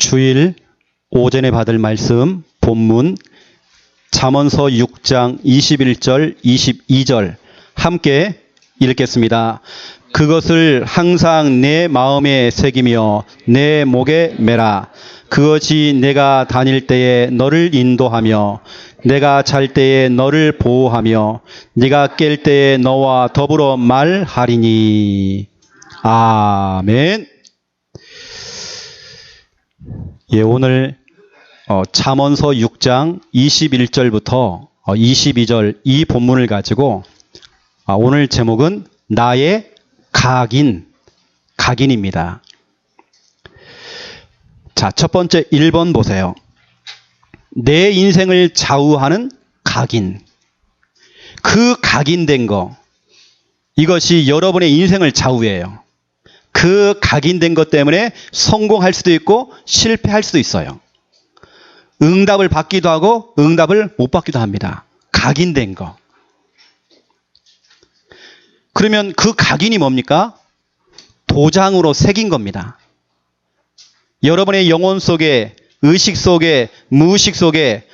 주일 오전에 받을 말씀 본문 잠언서 6장 21절 22절 함께 읽겠습니다. 그것을 항상 내 마음에 새기며 내 목에 매라. 그것이 내가 다닐 때에 너를 인도하며 내가 잘 때에 너를 보호하며 네가 깰 때에 너와 더불어 말하리니. 아멘. 예, 오늘 잠언서 6장 21절부터 22절 이 본문을 가지고 오늘 제목은 나의 각인입니다. 자, 첫 번째 1번 보세요. 내 인생을 좌우하는 각인. 그 각인된 거, 이것이 여러분의 인생을 좌우해요. 그 각인된 것 때문에 성공할 수도 있고 실패할 수도 있어요. 응답을 받기도 하고 응답을 못 받기도 합니다. 각인된 거. 그러면 그 각인이 뭡니까? 도장으로 새긴 겁니다. 여러분의 영혼 속에, 의식 속에, 무의식 속에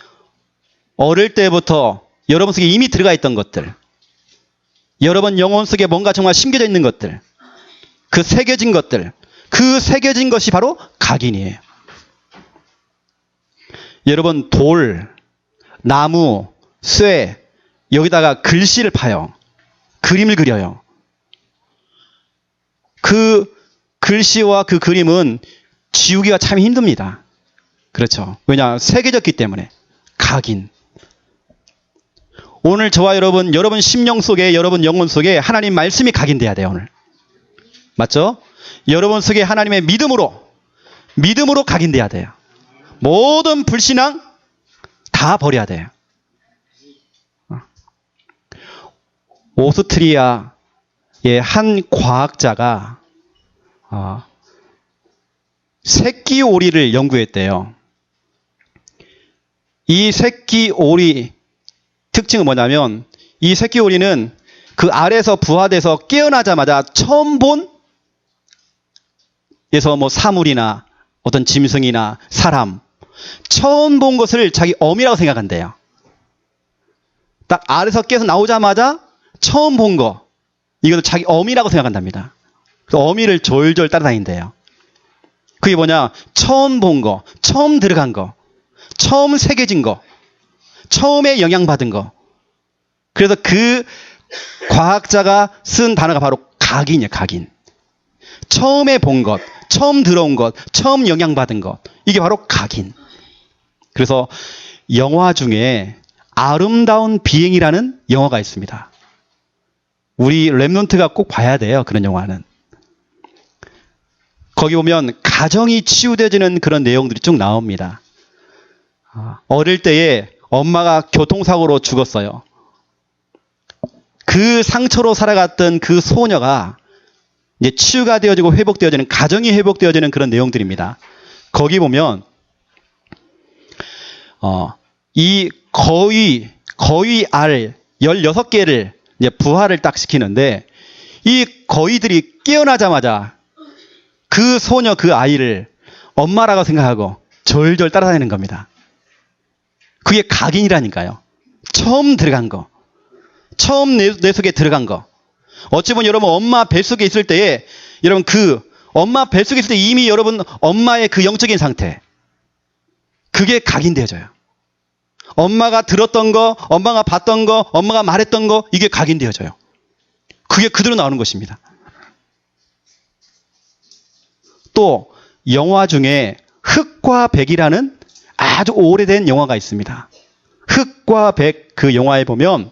어릴 때부터 여러분 속에 이미 들어가 있던 것들, 여러분 영혼 속에 뭔가 정말 심겨져 있는 것들, 그 새겨진 것들, 그 새겨진 것이 바로 각인이에요. 여러분 돌, 나무, 쇠, 여기다가 글씨를 파요. 그림을 그려요. 그 글씨와 그 그림은 지우기가 참 힘듭니다. 그렇죠. 왜냐? 새겨졌기 때문에. 각인. 오늘 저와 여러분 심령 속에, 여러분 영혼 속에 하나님 말씀이 각인돼야 돼요, 오늘. 맞죠? 여러분 속에 하나님의 믿음으로 각인돼야 돼요. 모든 불신앙 다 버려야 돼요. 오스트리아의 한 과학자가 새끼 오리를 연구했대요. 이 새끼 오리 특징은 뭐냐면, 이 새끼 오리는 그 알에서 부화돼서 깨어나자마자 처음 본 에서 뭐 사물이나 어떤 짐승이나 사람, 처음 본 것을 자기 어미라고 생각한대요. 딱 알에서 깨서 나오자마자 처음 본 거, 이것을 자기 어미라고 생각한답니다. 그래서 어미를 졸졸 따라다닌대요. 그게 뭐냐? 처음 본 거, 처음 들어간 거, 처음 새겨진 거, 처음에 영향받은 거. 그래서 그 과학자가 쓴 단어가 바로 각인이에요, 각인. 처음에 본 것, 처음 들어온 것, 처음 영향받은 것. 이게 바로 각인. 그래서 영화 중에 아름다운 비행이라는 영화가 있습니다. 우리 랩런트가 꼭 봐야 돼요, 그런 영화는. 거기 보면 가정이 치유되어지는 그런 내용들이 쭉 나옵니다. 어릴 때에 엄마가 교통사고로 죽었어요. 그 상처로 살아갔던 그 소녀가 이제 치유가 되어지고 회복되어지는, 가정이 회복되어지는 그런 내용들입니다. 거기 보면 이 거위 알 16개를 이제 부화를 딱 시키는데, 이 거위들이 깨어나자마자 그 소녀, 그 아이를 엄마라고 생각하고 졸졸 따라다니는 겁니다. 그게 각인이라니까요. 처음 들어간 거, 처음 내 속에 들어간 거. 어찌 보면 여러분 엄마 뱃속에 있을 때에, 여러분 그 엄마 뱃속에 있을 때 이미 여러분 엄마의 그 영적인 상태, 그게 각인되어져요. 엄마가 들었던 거, 엄마가 봤던 거, 엄마가 말했던 거, 이게 각인되어져요. 그게 그대로 나오는 것입니다. 또 영화 중에 흑과 백이라는 아주 오래된 영화가 있습니다. 흑과 백, 그 영화에 보면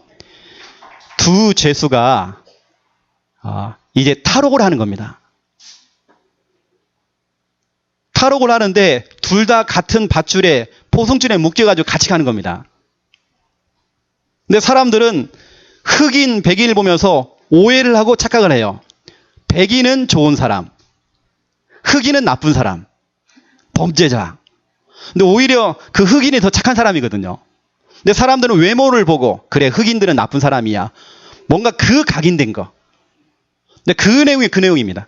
두 죄수가 이제 탈옥을 하는 겁니다. 탈옥을 하는데 둘 다 같은 밧줄에, 포승줄에 묶여가지고 같이 가는 겁니다. 근데 사람들은 흑인, 백인을 보면서 오해를 하고 착각을 해요. 백인은 좋은 사람, 흑인은 나쁜 사람, 범죄자. 근데 오히려 그 흑인이 더 착한 사람이거든요. 근데 사람들은 외모를 보고, 그래, 흑인들은 나쁜 사람이야. 뭔가 그 각인된 거. 근데 그 내용이 그 내용입니다.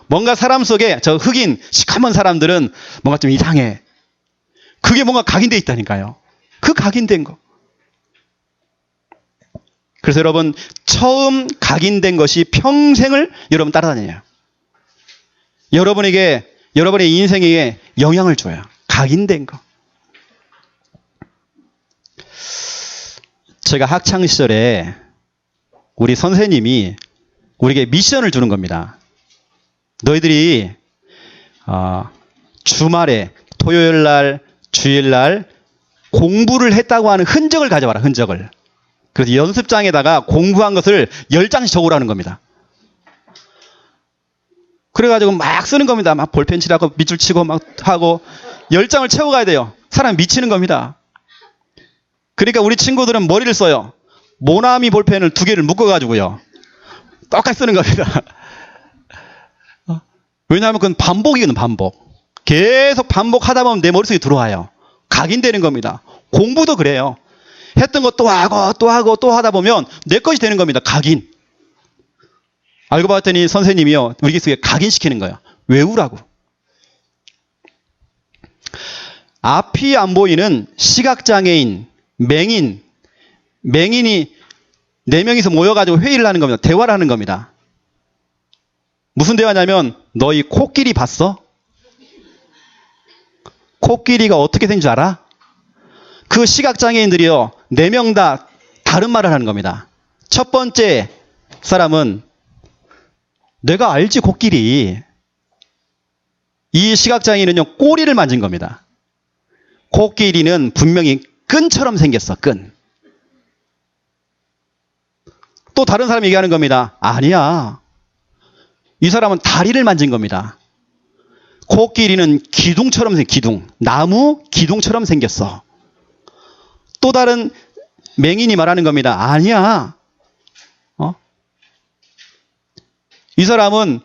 뭔가 사람 속에 저 흑인 시커먼 사람들은 뭔가 좀 이상해. 그게 뭔가 각인되어 있다니까요. 그 각인된 거. 그래서 여러분 처음 각인된 것이 평생을 여러분 따라다녀요. 여러분에게 여러분의 인생에 영향을 줘요. 각인된 거. 제가 학창 시절에 우리 선생님이 우리에게 미션을 주는 겁니다. 너희들이 주말에 토요일 날, 주일 날 공부를 했다고 하는 흔적을 가져와라. 흔적을. 그래서 연습장에다가 공부한 것을 10장씩 적으라는 겁니다. 그래가지고 막 쓰는 겁니다. 막 볼펜 칠하고 밑줄 치고 막 하고 10장을 채워가야 돼요. 사람 미치는 겁니다. 그러니까 우리 친구들은 머리를 써요. 모나미 볼펜을 2개를 묶어가지고요. 똑같이 쓰는 겁니다. 왜냐하면 그건 반복이거든, 반복. 계속 반복하다 보면 내 머릿속에 들어와요. 각인되는 겁니다. 공부도 그래요. 했던 거 또 하고 또 하고 또 하다 보면 내 것이 되는 겁니다. 각인. 알고 봤더니 선생님이요. 우리 속에 각인시키는 거예요. 외우라고. 앞이 안 보이는 시각장애인, 맹인이 4명이서 모여가지고 회의를 하는 겁니다. 대화를 하는 겁니다. 무슨 대화냐면 너희 코끼리 봤어? 코끼리가 어떻게 생긴 줄 알아? 그 시각장애인들이요. 4명 다 다른 말을 하는 겁니다. 첫 번째 사람은 내가 알지 코끼리. 이 시각장애인은요. 꼬리를 만진 겁니다. 코끼리는 분명히 끈처럼 생겼어. 끈. 또 다른 사람이 얘기하는 겁니다. 아니야. 이 사람은 다리를 만진 겁니다. 코끼리는 기둥처럼 기둥. 나무 기둥처럼 생겼어. 또 다른 맹인이 말하는 겁니다. 아니야. 이 사람은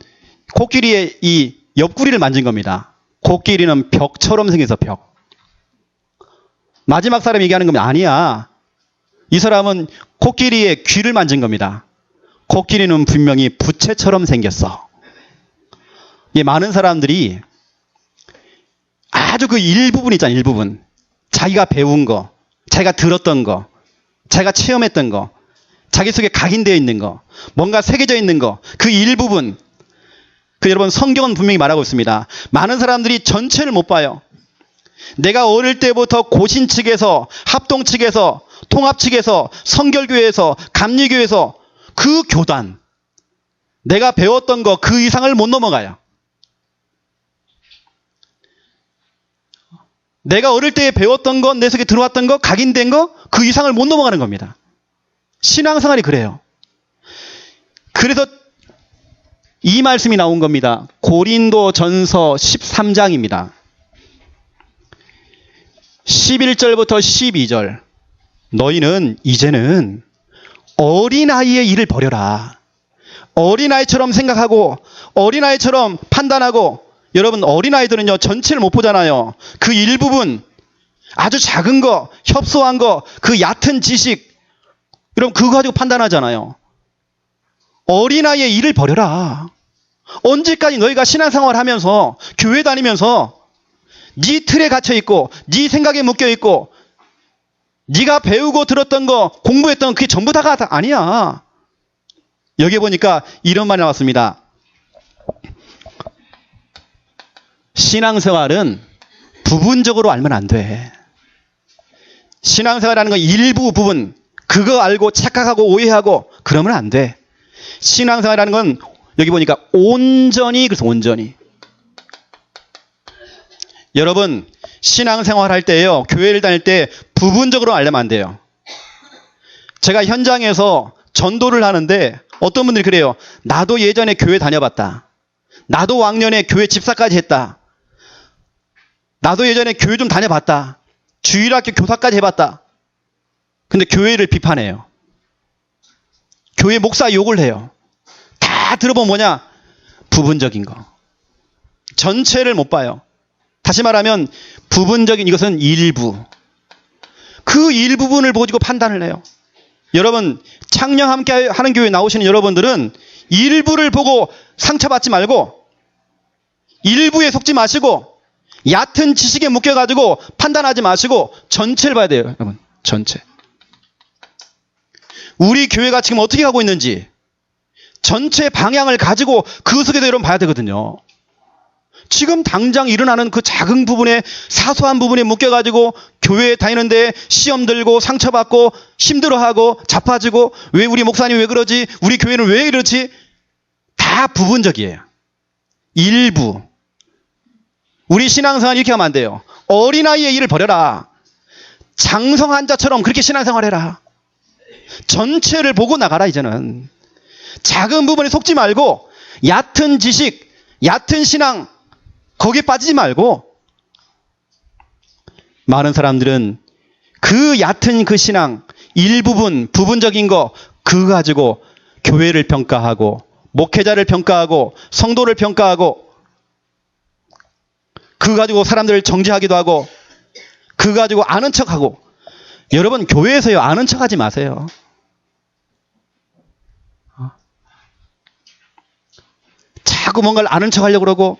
코끼리의 이 옆구리를 만진 겁니다. 코끼리는 벽처럼 생겨서 벽. 마지막 사람이 얘기하는 겁니다. 아니야. 이 사람은 코끼리의 귀를 만진 겁니다. 코끼리는 분명히 부채처럼 생겼어. 많은 사람들이 아주 그 일부분 있잖아요. 일부분. 자기가 배운 거, 자기가 들었던 거, 자기가 체험했던 거, 자기 속에 각인되어 있는 거, 뭔가 새겨져 있는 거, 그 일부분. 여러분 성경은 분명히 말하고 있습니다. 많은 사람들이 전체를 못 봐요. 내가 어릴 때부터 고신 측에서, 합동 측에서, 통합 측에서, 성결교회에서, 감리교회에서 그 교단, 내가 배웠던 거 그 이상을 못 넘어가요. 내가 어릴 때 배웠던 거, 내 속에 들어왔던 거, 각인된 거 그 이상을 못 넘어가는 겁니다. 신앙생활이 그래요. 그래서 이 말씀이 나온 겁니다. 고린도전서 13장입니다. 11절부터 12절. 너희는 이제는 어린아이의 일을 버려라. 어린아이처럼 생각하고 어린아이처럼 판단하고. 여러분 어린아이들은요 전체를 못 보잖아요. 그 일부분 아주 작은 거, 협소한 거, 그 얕은 지식, 여러분 그거 가지고 판단하잖아요. 어린아이의 일을 버려라. 언제까지 너희가 신앙생활 하면서 교회 다니면서 네 틀에 갇혀있고 네 생각에 묶여있고 네가 배우고 들었던 거, 공부했던 거 그게 전부 다가 아니야. 여기 보니까 이런 말이 나왔습니다. 신앙생활은 부분적으로 알면 안 돼. 신앙생활이라는 건 일부 부분, 그거 알고 착각하고 오해하고 그러면 안 돼. 신앙생활이라는 건 여기 보니까 온전히, 그래서 온전히. 여러분 신앙생활 할 때요, 교회를 다닐 때 부분적으로 알려면 안 돼요. 제가 현장에서 전도를 하는데 어떤 분들이 그래요. 나도 예전에 교회 다녀봤다. 나도 왕년에 교회 집사까지 했다. 나도 예전에 교회 좀 다녀봤다. 주일학교 교사까지 해봤다. 근데 교회를 비판해요. 교회 목사 욕을 해요. 다 들어보면 뭐냐? 부분적인 거. 전체를 못 봐요. 다시 말하면 부분적인 이것은 일부. 그 일부분을 보고 판단을 해요. 여러분 창녕 함께 하는 교회 나오시는 여러분들은 일부를 보고 상처받지 말고 일부에 속지 마시고 얕은 지식에 묶여가지고 판단하지 마시고 전체를 봐야 돼요. 여러분, 전체. 우리 교회가 지금 어떻게 가고 있는지 전체 방향을 가지고 그 속에도 여러분 봐야 되거든요. 지금 당장 일어나는 그 작은 부분에, 사소한 부분에 묶여가지고 교회에 다니는데 시험 들고 상처받고 힘들어하고 자빠지고, 왜 우리 목사님 왜 그러지? 우리 교회는 왜 이러지? 다 부분적이에요. 일부. 우리 신앙생활 이렇게 하면 안 돼요. 어린아이의 일을 버려라. 장성한 자처럼 그렇게 신앙생활 해라. 전체를 보고 나가라. 이제는 작은 부분에 속지 말고 얕은 지식, 얕은 신앙 거기에 빠지지 말고. 많은 사람들은 그 얕은 그 신앙, 일부분, 부분적인 거 그거 가지고 교회를 평가하고 목회자를 평가하고 성도를 평가하고, 그거 가지고 사람들을 정죄하기도 하고, 그거 가지고 아는 척하고. 여러분, 교회에서요, 아는 척하지 마세요. 자꾸 뭔가를 아는 척하려고 그러고,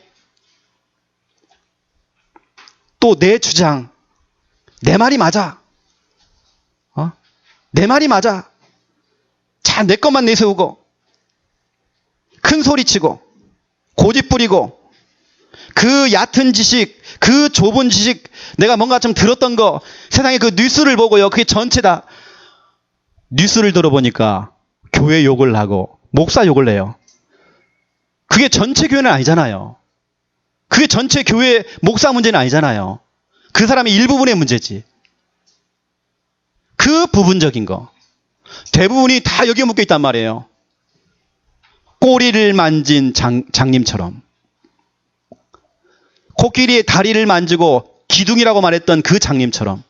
또 내 주장, 내 말이 맞아. 내 말이 맞아. 자, 내 것만 내세우고, 큰 소리 치고, 고집 부리고, 그 얕은 지식, 그 좁은 지식, 내가 뭔가 좀 들었던 거, 세상에 그 뉴스를 보고요, 그게 전체다. 뉴스를 들어보니까 교회 욕을 하고 목사 욕을 해요. 그게 전체 교회는 아니잖아요. 그게 전체 교회 목사 문제는 아니잖아요. 그 사람의 일부분의 문제지. 그 부분적인 거. 대부분이 다 여기에 묶여 있단 말이에요. 꼬리를 만진 장님처럼. 코끼리의 다리를 만지고 기둥이라고 말했던 그 장님처럼.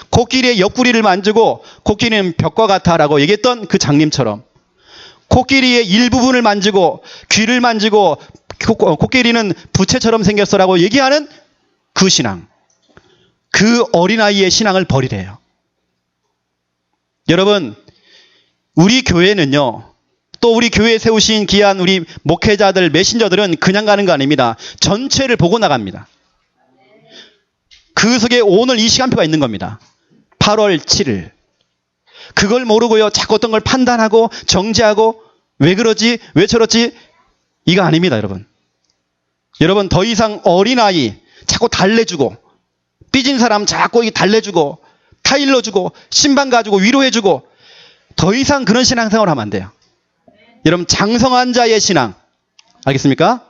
코끼리의 옆구리를 만지고 코끼리는 벽과 같아라고 얘기했던 그 장님처럼. 코끼리의 일부분을 만지고 귀를 만지고 코끼리는 부채처럼 생겼어라고 얘기하는 그 신앙. 그 어린아이의 신앙을 버리래요. 여러분, 우리 교회는요, 또 우리 교회에 세우신 귀한 우리 목회자들, 메신저들은 그냥 가는 거 아닙니다. 전체를 보고 나갑니다. 그 속에 오늘 이 시간표가 있는 겁니다. 8월 7일. 그걸 모르고요, 자꾸 어떤 걸 판단하고 정죄하고 왜 그러지? 왜 저러지? 이거 아닙니다, 여러분. 여러분, 더 이상 어린아이 자꾸 달래주고, 삐진 사람 자꾸 달래주고, 타일러주고, 신방 가지고 위로해주고, 더 이상 그런 신앙생활 하면 안 돼요. 여러분, 장성한 자의 신앙. 알겠습니까?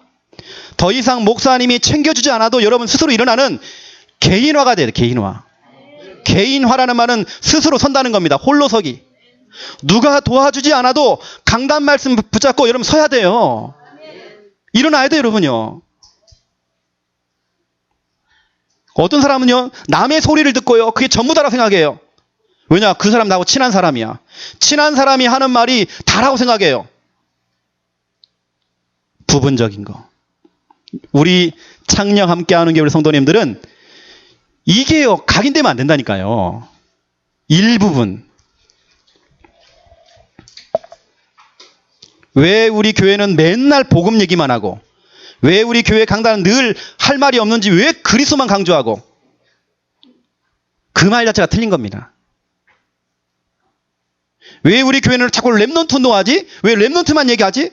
더 이상 목사님이 챙겨주지 않아도 여러분 스스로 일어나는 개인화가 돼요. 개인화. 개인화라는 말은 스스로 선다는 겁니다. 홀로 서기. 누가 도와주지 않아도 강단 말씀 붙잡고 여러분 서야 돼요. 일어나야 돼요, 여러분요. 어떤 사람은요, 남의 소리를 듣고요, 그게 전부다라고 생각해요. 왜냐? 그 사람 나하고 친한 사람이야. 친한 사람이 하는 말이 다라고 생각해요. 부분적인 거. 우리 창녕 함께하는 게 우리 성도님들은 이게요, 각인되면 안 된다니까요. 일부분. 왜 우리 교회는 맨날 복음 얘기만 하고, 왜 우리 교회 강단은 늘 할 말이 없는지, 왜 그리스도만 강조하고, 그 말 자체가 틀린 겁니다. 왜 우리 교회는 자꾸 렘넌트 운동하지? 왜 렘넌트만 얘기하지?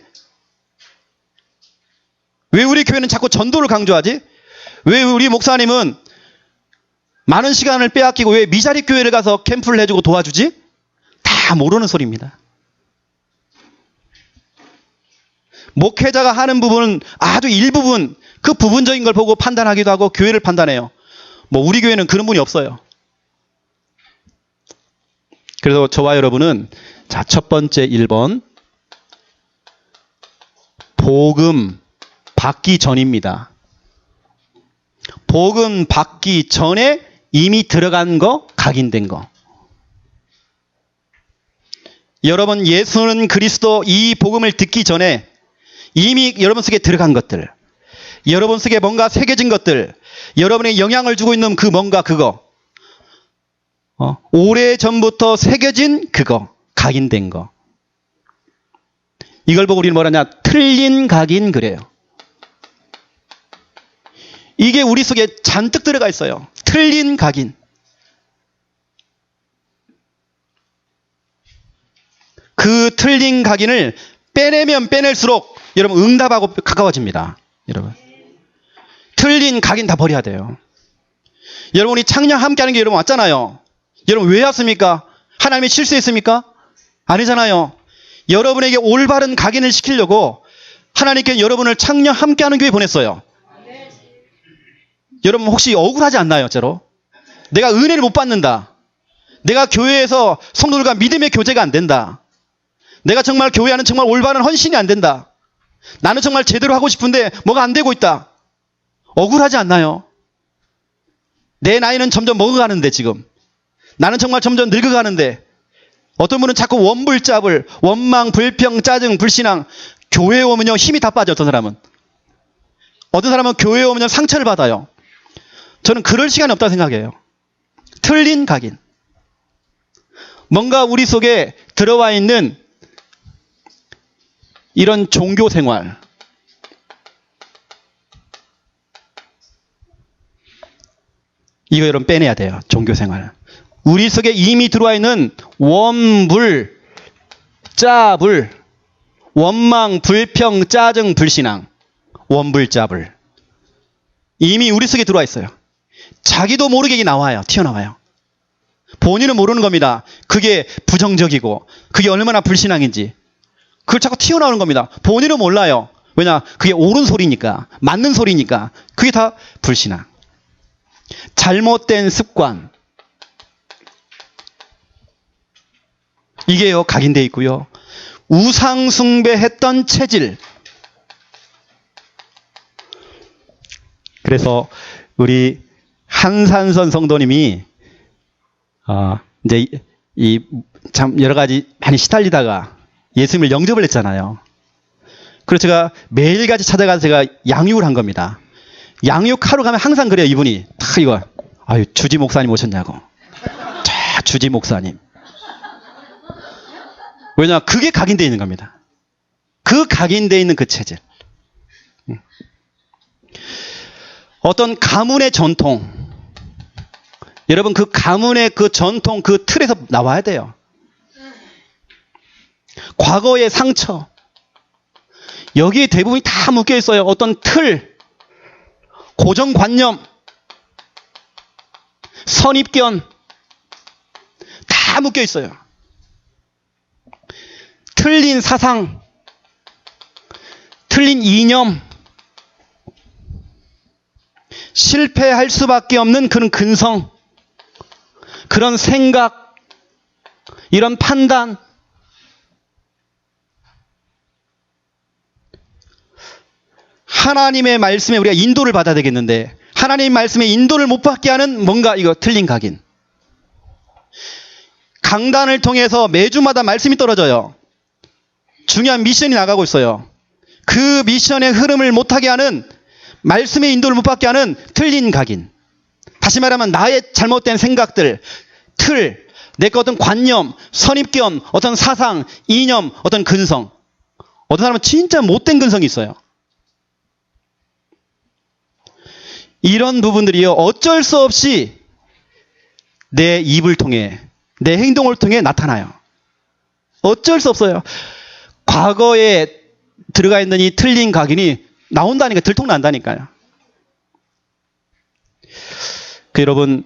왜 우리 교회는 자꾸 전도를 강조하지? 왜 우리 목사님은 많은 시간을 빼앗기고 왜 미자립 교회를 가서 캠프를 해주고 도와주지? 다 모르는 소리입니다. 목회자가 하는 부분은 아주 일부분, 그 부분적인 걸 보고 판단하기도 하고 교회를 판단해요. 뭐 우리 교회는 그런 분이 없어요. 그래서 저와 여러분은, 자, 첫 번째 1번, 복음 받기 전입니다. 복음 받기 전에 이미 들어간 거, 각인된 거. 여러분, 예수는 그리스도, 이 복음을 듣기 전에 이미 여러분 속에 들어간 것들, 여러분 속에 뭔가 새겨진 것들, 여러분의 영향을 주고 있는 그 뭔가 그거, 오래전부터 새겨진 그거, 각인된 거. 이걸 보고 우리는 뭐라냐? 틀린 각인 그래요. 이게 우리 속에 잔뜩 들어가 있어요. 틀린 각인. 그 틀린 각인을 빼내면 빼낼수록 여러분 응답하고 가까워집니다. 여러분. 틀린 각인 다 버려야 돼요. 여러분 우리 창녕 함께하는 게 여러분 왔잖아요. 여러분 왜 왔습니까? 하나님이 실수했습니까? 아니잖아요. 여러분에게 올바른 각인을 시키려고 하나님께 여러분을 창녕 함께하는 교회 보냈어요. 여러분 혹시 억울하지 않나요? 저로 내가 은혜를 못 받는다. 내가 교회에서 성도들과 믿음의 교제가 안 된다. 내가 정말 교회하는 정말 올바른 헌신이 안 된다. 나는 정말 제대로 하고 싶은데 뭐가 안 되고 있다. 억울하지 않나요? 내 나이는 점점 먹어가는데 지금. 나는 정말 점점 늙어가는데 어떤 분은 자꾸 원불잡을, 원망, 불평, 짜증, 불신앙. 교회에 오면요 힘이 다 빠져. 어떤 사람은. 어떤 사람은 교회에 오면 상처를 받아요. 저는 그럴 시간이 없다고 생각해요. 틀린 각인. 뭔가 우리 속에 들어와 있는 이런 종교 생활. 이거 여러분 빼내야 돼요. 종교 생활. 우리 속에 이미 들어와 있는 원불, 짜불, 원망, 불평, 짜증, 불신앙. 원불, 짜불. 이미 우리 속에 들어와 있어요. 자기도 모르게 이게 나와요. 튀어나와요. 본인은 모르는 겁니다. 그게 부정적이고 그게 얼마나 불신앙인지. 그걸 자꾸 튀어나오는 겁니다. 본인은 몰라요. 왜냐? 그게 옳은 소리니까. 맞는 소리니까. 그게 다 불신앙. 잘못된 습관. 이게요 각인되어 있고요. 우상숭배했던 체질. 그래서 우리 한산선 성도님이 이제 참 여러 가지 많이 시달리다가 예수님을 영접을 했잖아요. 그래서 제가 매일같이 찾아가서 제가 양육을 한 겁니다. 양육하러 가면 항상 그래요. 이분이 다 이거 아유 주지 목사님 오셨냐고. 자 주지 목사님. 왜냐 그게 각인되어 있는 겁니다. 그 각인되어 있는 그 체질. 어떤 가문의 전통. 여러분 그 가문의 그 전통 그 틀에서 나와야 돼요. 과거의 상처. 여기에 대부분이 다 묶여 있어요. 어떤 틀, 고정관념, 선입견 다 묶여 있어요. 틀린 사상, 틀린 이념, 실패할 수밖에 없는 그런 근성, 그런 생각, 이런 판단. 하나님의 말씀에 우리가 인도를 받아야 되겠는데 하나님의 말씀에 인도를 못 받게 하는 뭔가 이거 틀린 각인. 강단을 통해서 매주마다 말씀이 떨어져요. 중요한 미션이 나가고 있어요. 그 미션의 흐름을 못하게 하는 말씀의 인도를 못 받게 하는 틀린 각인. 다시 말하면 나의 잘못된 생각들, 틀, 내 거 어떤 관념, 선입견, 어떤 사상, 이념, 어떤 근성. 어떤 사람은 진짜 못된 근성이 있어요. 이런 부분들이요 어쩔 수 없이 내 입을 통해 내 행동을 통해 나타나요. 어쩔 수 없어요. 과거에 들어가 있는 이 틀린 각인이 나온다니까 들통난다니까요. 여러분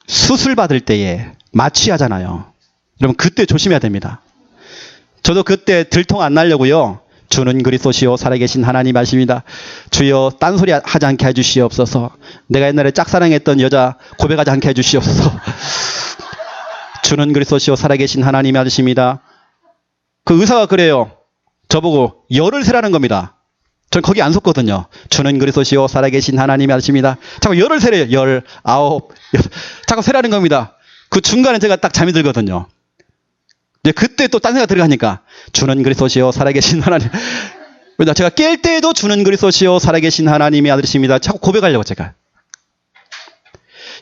수술 받을 때에 마취하잖아요. 여러분 그때 조심해야 됩니다. 저도 그때 들통 안 나려고요. 주는 그리스도시요 살아계신 하나님 하십니다. 주여 딴소리 하지 않게 해주시옵소서. 내가 옛날에 짝사랑했던 여자 고백하지 않게 해주시옵소서. 주는 그리스도시요 살아계신 하나님 하십니다. 그 의사가 그래요. 저보고 열을 세라는 겁니다. 전 거기 안 속거든요. 주는 그리스도시요 살아계신 하나님 하십니다. 자꾸 열을 세래요. 19, 자꾸 세라는 겁니다. 그 중간에 제가 딱 잠이 들거든요. 이제 그때 또 딴 생각 들어가니까 주는 그리스도시요 살아계신 하나님. 왜냐 제가 깰 때에도 주는 그리스도시요 살아계신 하나님이 아들이십니다. 자꾸 고백하려고 제가.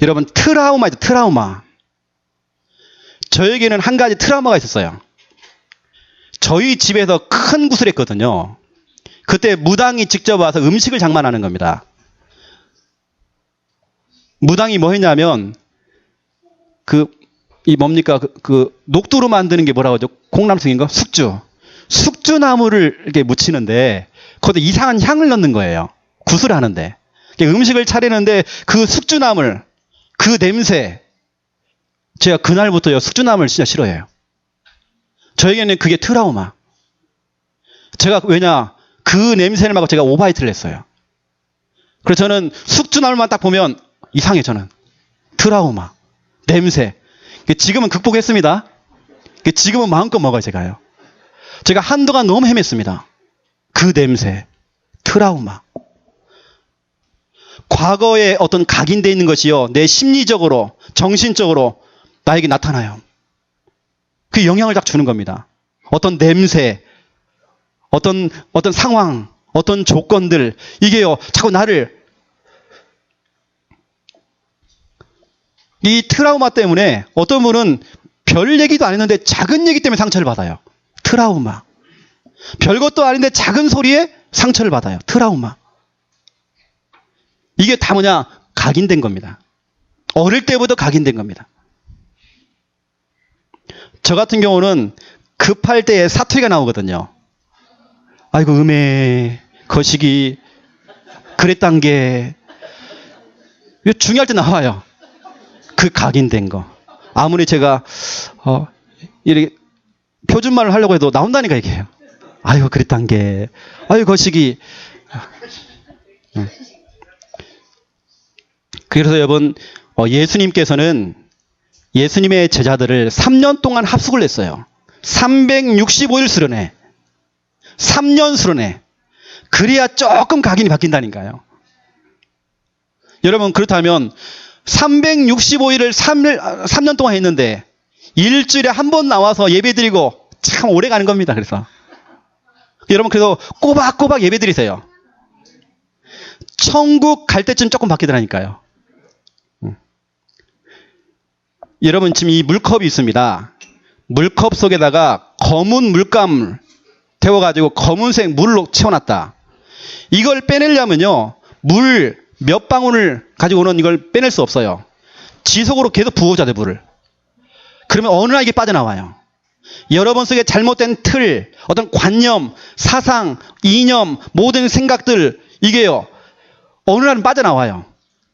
여러분 트라우마죠. 트라우마. 저에게는 한 가지 트라우마가 있었어요. 저희 집에서 큰 구슬 했거든요. 그때 무당이 직접 와서 음식을 장만하는 겁니다. 무당이 뭐 했냐면, 이 뭡니까? 녹두로 만드는 게 뭐라고 하죠? 콩나물인가? 숙주. 숙주나무를 이렇게 묻히는데, 거기다 이상한 향을 넣는 거예요. 굿을 하는데. 음식을 차리는데 그 숙주나물, 그 냄새. 제가 그날부터요, 숙주나물 진짜 싫어해요. 저에게는 그게 트라우마. 제가, 왜냐, 그 냄새를 맡고 제가 오바이트를 했어요. 그래서 저는 숙주나물만 딱 보면 이상해, 저는. 트라우마. 냄새. 지금은 극복했습니다. 지금은 마음껏 먹어요, 제가요. 제가 한동안 너무 헤맸습니다. 그 냄새. 트라우마. 과거에 어떤 각인되어 있는 것이요, 내 심리적으로, 정신적으로 나에게 나타나요. 그 영향을 딱 주는 겁니다. 어떤 냄새, 어떤 상황, 어떤 조건들, 이게요, 자꾸 나를, 이 트라우마 때문에 어떤 분은 별 얘기도 안 했는데 작은 얘기 때문에 상처를 받아요. 트라우마. 별것도 아닌데 작은 소리에 상처를 받아요. 트라우마. 이게 다 뭐냐? 각인된 겁니다. 어릴 때부터 각인된 겁니다. 저 같은 경우는 급할 때에 사투리가 나오거든요. 아이고, 음에, 거시기, 그랬단 게. 이거 중요할 때 나와요. 그 각인된 거. 아무리 제가, 이렇게 표준말을 하려고 해도 나온다니까, 이게. 아이고, 그랬단 게. 아이고, 거시기. 그래서 여러분, 예수님께서는 예수님의 제자들을 3년 동안 합숙을 했어요. 365일 수련회. 3년 수련회. 그래야 조금 각인이 바뀐다니까요. 여러분, 그렇다면 365일을 3년 동안 했는데 일주일에 한 번 나와서 예배 드리고 참 오래 가는 겁니다. 그래서 여러분, 그래도 꼬박꼬박 예배 드리세요. 천국 갈 때쯤 조금 바뀌더라니까요. 여러분, 지금 이 물컵이 있습니다. 물컵 속에다가 검은 물감 데워가지고 검은색 물로 채워놨다. 이걸 빼내려면요, 물 몇 방울을 가지고 오는 이걸 빼낼 수 없어요. 지속으로 계속 부어줘야 돼, 물을. 그러면 어느 날 이게 빠져나와요. 여러분 속에 잘못된 틀, 어떤 관념, 사상, 이념, 모든 생각들, 이게요, 어느 날은 빠져나와요.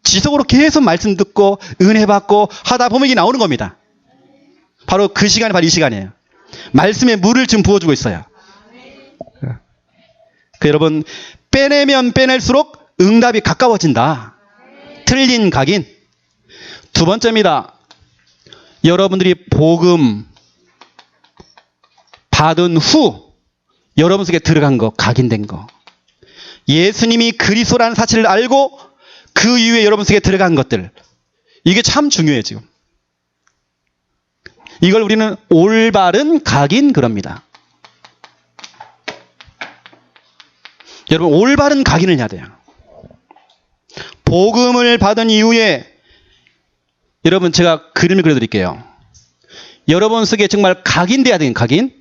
지속으로 계속 말씀 듣고 은혜 받고 하다 보면 이게 나오는 겁니다. 바로 그 시간이 바로 이 시간이에요. 말씀에 물을 지금 부어주고 있어요. 여러분, 빼내면 빼낼수록 응답이 가까워진다. 틀린 각인. 두 번째입니다. 여러분들이 복음 받은 후 여러분 속에 들어간 거, 각인된 거. 예수님이 그리스도라는 사실을 알고 그 이후에 여러분 속에 들어간 것들. 이게 참 중요해요, 지금. 이걸 우리는 올바른 각인 그럽니다. 여러분, 올바른 각인을 해야 돼요. 복음을 받은 이후에 여러분, 제가 그림을 그려드릴게요. 여러분 속에 정말 각인돼야 되는 각인.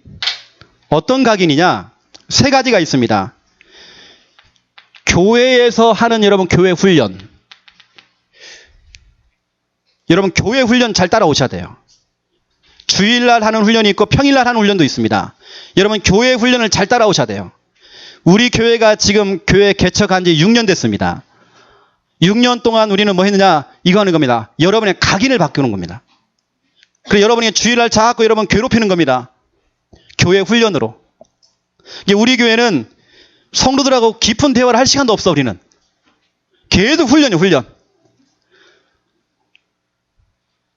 어떤 각인이냐? 세 가지가 있습니다. 교회에서 하는 여러분 교회 훈련. 여러분, 교회 훈련 잘 따라오셔야 돼요. 주일날 하는 훈련이 있고 평일날 하는 훈련도 있습니다. 여러분, 교회 훈련을 잘 따라오셔야 돼요. 우리 교회가 지금 교회 개척한 지 6년 됐습니다. 6년 동안 우리는 뭐 했느냐? 이거 하는 겁니다. 여러분의 각인을 바꾸는 겁니다. 그래서 여러분이 주일날 자꾸 여러분 괴롭히는 겁니다. 교회 훈련으로. 우리 교회는 성도들하고 깊은 대화를 할 시간도 없어, 우리는. 계속 훈련이요, 훈련.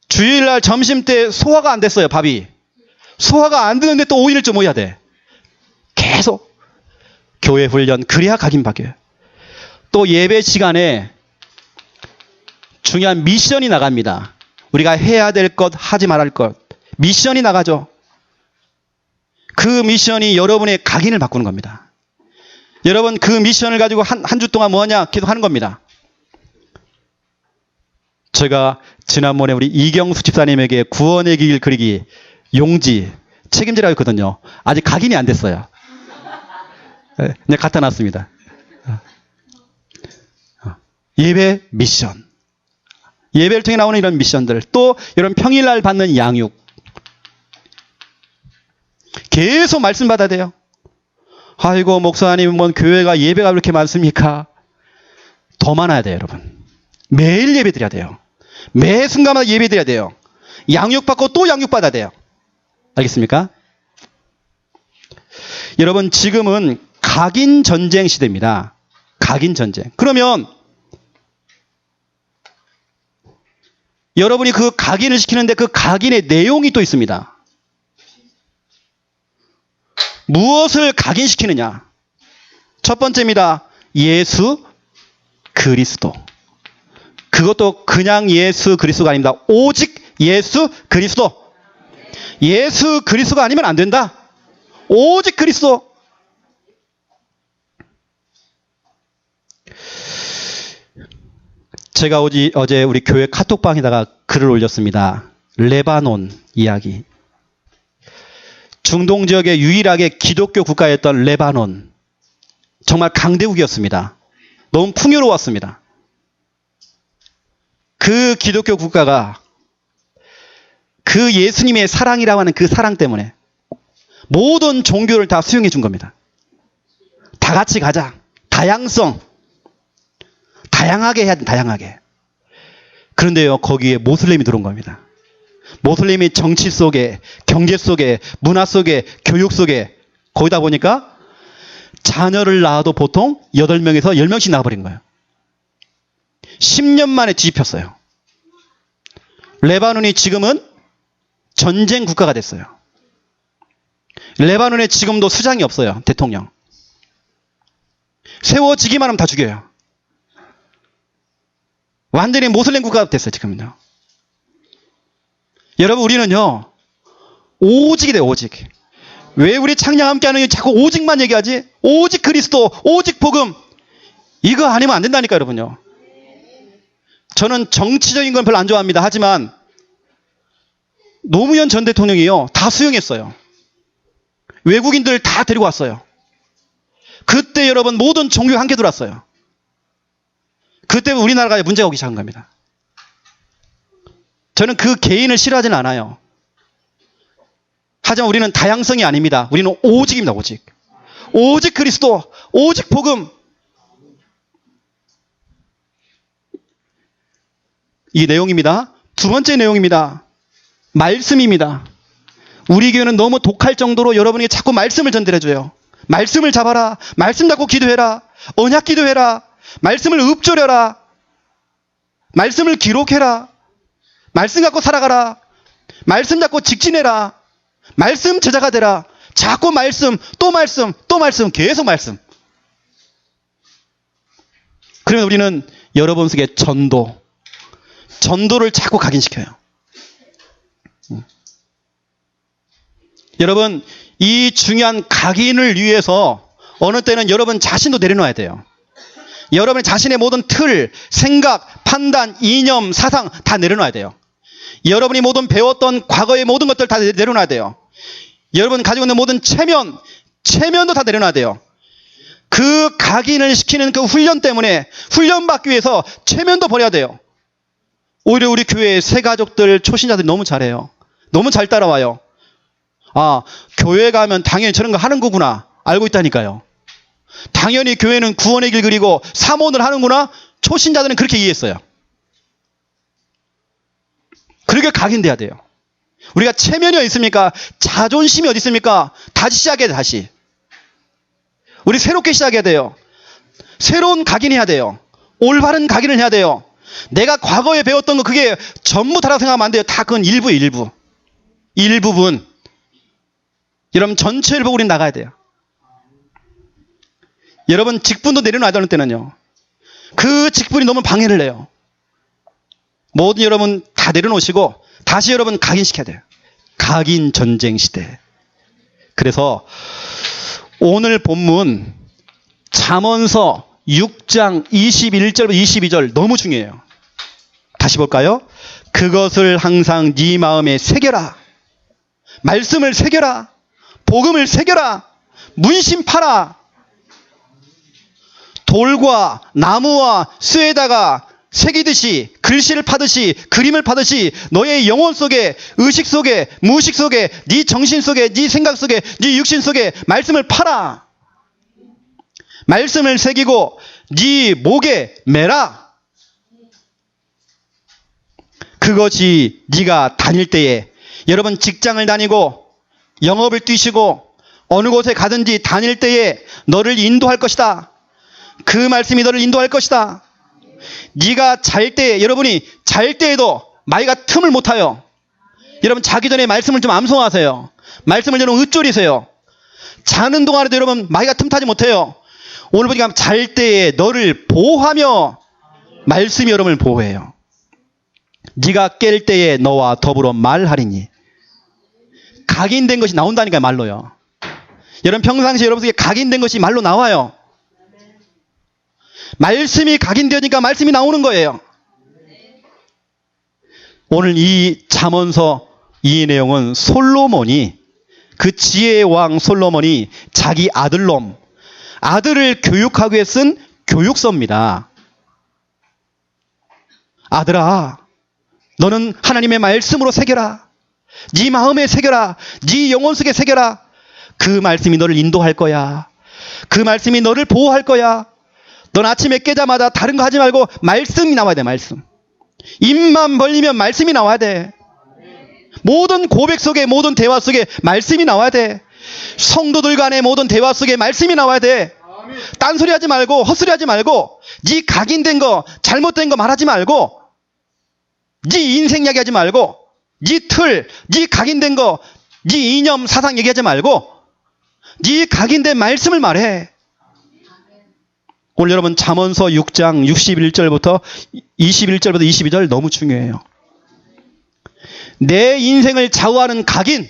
주일날 점심 때 소화가 안 됐어요, 밥이. 소화가 안 되는데 또 5일쯤 모여야 돼. 계속. 교회 훈련, 그래야 각인 바뀌어요. 또 예배 시간에 중요한 미션이 나갑니다. 우리가 해야 될 것, 하지 말할 것. 미션이 나가죠. 그 미션이 여러분의 각인을 바꾸는 겁니다. 여러분, 그 미션을 가지고 한 주 동안 뭐하냐? 계속 하는 겁니다. 제가 지난번에 우리 이경수 집사님에게 구원의 길 그리기 용지 책임지라고 했거든요. 아직 각인이 안 됐어요. 그냥 갖다 놨습니다. 예배 미션. 예배를 통해 나오는 이런 미션들, 또 이런 평일날 받는 양육, 계속 말씀 받아야 돼요. 아이고 목사님, 뭔 교회가 예배가 왜 이렇게 많습니까? 더 많아야 돼요, 여러분. 매일 예배 드려야 돼요. 매 순간마다 예배 드려야 돼요. 양육받고 또 양육받아야 돼요. 알겠습니까? 여러분, 지금은 각인 전쟁 시대입니다. 각인 전쟁. 그러면 여러분이 그 각인을 시키는데 그 각인의 내용이 또 있습니다. 무엇을 각인시키느냐? 첫 번째입니다. 예수 그리스도. 그것도 그냥 예수 그리스도가 아닙니다. 오직 예수 그리스도. 예수 그리스도가 아니면 안 된다. 오직 그리스도. 제가 어제 우리 교회 카톡방에다가 글을 올렸습니다. 레바논 이야기. 중동 지역에 유일하게 기독교 국가였던 레바논. 정말 강대국이었습니다. 너무 풍요로웠습니다. 그 기독교 국가가 그 예수님의 사랑이라고 하는 그 사랑 때문에 모든 종교를 다 수용해 준 겁니다. 다 같이 가자. 다양성. 다양하게 해야 돼, 다양하게. 그런데요, 거기에 모슬렘이 들어온 겁니다. 모슬렘이 정치 속에, 경제 속에, 문화 속에, 교육 속에, 거기다 보니까 자녀를 낳아도 보통 8명에서 10명씩 낳아버린 거예요. 10년 만에 뒤집혔어요. 레바논이 지금은 전쟁 국가가 됐어요. 레바논에 지금도 수장이 없어요, 대통령. 세워지기만 하면 다 죽여요. 완전히 모슬렘 국가가 됐어요, 지금은요. 여러분, 우리는요, 오직이 돼요, 오직. 왜 우리 창녕 함께하는 자꾸 오직만 얘기하지? 오직 그리스도, 오직 복음. 이거 아니면 안 된다니까, 여러분요. 저는 정치적인 건 별로 안 좋아합니다. 하지만 노무현 전 대통령이요, 다 수용했어요. 외국인들 다 데리고 왔어요. 그때 여러분 모든 종교가 함께 들어왔어요. 그때 우리나라가 문제가 오기 시작한 겁니다. 저는 그 개인을 싫어하지는 않아요. 하지만 우리는 다양성이 아닙니다. 우리는 오직입니다. 오직. 오직 그리스도, 오직 복음. 이 내용입니다. 두 번째 내용입니다. 말씀입니다. 우리 교회는 너무 독할 정도로 여러분에게 자꾸 말씀을 전달해줘요. 말씀을 잡아라. 말씀 잡고 기도해라. 언약 기도해라. 말씀을 읊조려라. 말씀을 기록해라. 말씀 갖고 살아가라. 말씀 잡고 직진해라. 말씀 제자가 되라. 자꾸 말씀, 또 말씀, 또 말씀, 계속 말씀. 그러면 우리는 여러분 속에 전도를 자꾸 각인시켜요. 여러분, 이 중요한 각인을 위해서 어느 때는 여러분 자신도 내려놔야 돼요. 여러분 자신의 모든 틀, 생각, 판단, 이념, 사상 다 내려놔야 돼요. 여러분이 모든 배웠던 과거의 모든 것들 다 내려놔야 돼요. 여러분 가지고 있는 모든 체면도 다 내려놔야 돼요. 그 각인을 시키는 그 훈련 때문에 훈련받기 위해서 체면도 버려야 돼요. 오히려 우리 교회의 새 가족들, 초신자들이 너무 잘해요. 너무 잘 따라와요. 아, 교회 가면 당연히 저런 거 하는 거구나 알고 있다니까요. 당연히 교회는 구원의 길 그리고 사모를 하는구나. 초신자들은 그렇게 이해했어요. 그렇게 각인돼야 돼요. 우리가 체면이 어디 있습니까? 자존심이 어디 있습니까? 다시 시작해야 돼, 다시. 우리 새롭게 시작해야 돼요. 새로운 각인해야 돼요. 올바른 각인을 해야 돼요. 내가 과거에 배웠던 거 그게 전부 다라고 생각하면 안 돼요. 다 그건 일부예요, 일부분. 여러분 전체를 보고 우리는 나가야 돼요. 여러분 직분도 내려놔야 되는 때는요. 그 직분이 너무 방해를 해요. 모든 여러분 다 내려놓으시고 다시 여러분 각인시켜야 돼요. 각인 전쟁 시대. 그래서 오늘 본문 잠언서 6장 21절부터 22절 너무 중요해요. 다시 볼까요? 그것을 항상 네 마음에 새겨라. 말씀을 새겨라. 복음을 새겨라. 문신 팔아. 돌과 나무와 쇠에다가 새기듯이, 글씨를 파듯이, 그림을 파듯이 너의 영혼 속에, 의식 속에, 무의식 속에, 네 정신 속에, 네 생각 속에, 네 육신 속에 말씀을 파라. 말씀을 새기고 네 목에 매라. 그것이 네가 다닐 때에, 여러분 직장을 다니고 영업을 뛰시고 어느 곳에 가든지 다닐 때에 너를 인도할 것이다. 그 말씀이 너를 인도할 것이다. 네가 잘 때, 여러분이 잘 때에도 마귀가 틈을 못 타요. 여러분 자기 전에 말씀을 좀 암송하세요. 말씀을 좀 읊조리세요. 자는 동안에도 여러분 마귀가 틈타지 못해요. 오늘 보니까 잘 때에 너를 보호하며 말씀이 여러분을 보호해요. 네가 깰 때에 너와 더불어 말하리니. 각인된 것이 나온다니까요, 말로요. 여러분 평상시에 여러분 속에 각인된 것이 말로 나와요. 말씀이 각인되니까 말씀이 나오는 거예요. 오늘 이 잠언서 이 내용은 솔로몬이, 그 지혜의 왕 솔로몬이 자기 아들을 교육하기 위해 쓴 교육서입니다. 아들아, 너는 하나님의 말씀으로 새겨라. 네 마음에 새겨라. 네 영혼 속에 새겨라. 그 말씀이 너를 인도할 거야. 그 말씀이 너를 보호할 거야. 넌 아침에 깨자마자 다른 거 하지 말고 말씀이 나와야 돼. 말씀. 입만 벌리면 말씀이 나와야 돼. 모든 고백 속에, 모든 대화 속에 말씀이 나와야 돼. 성도들 간의 모든 대화 속에 말씀이 나와야 돼. 딴소리 하지 말고, 헛소리 하지 말고, 네 각인된 거, 잘못된 거 말하지 말고, 네 인생 이야기하지 말고, 네 틀, 네 각인된 거, 네 이념, 사상 얘기하지 말고 네 각인된 말씀을 말해. 오늘 여러분 잠언서 6장 61절부터 21절부터 22절 너무 중요해요. 내 인생을 좌우하는 각인.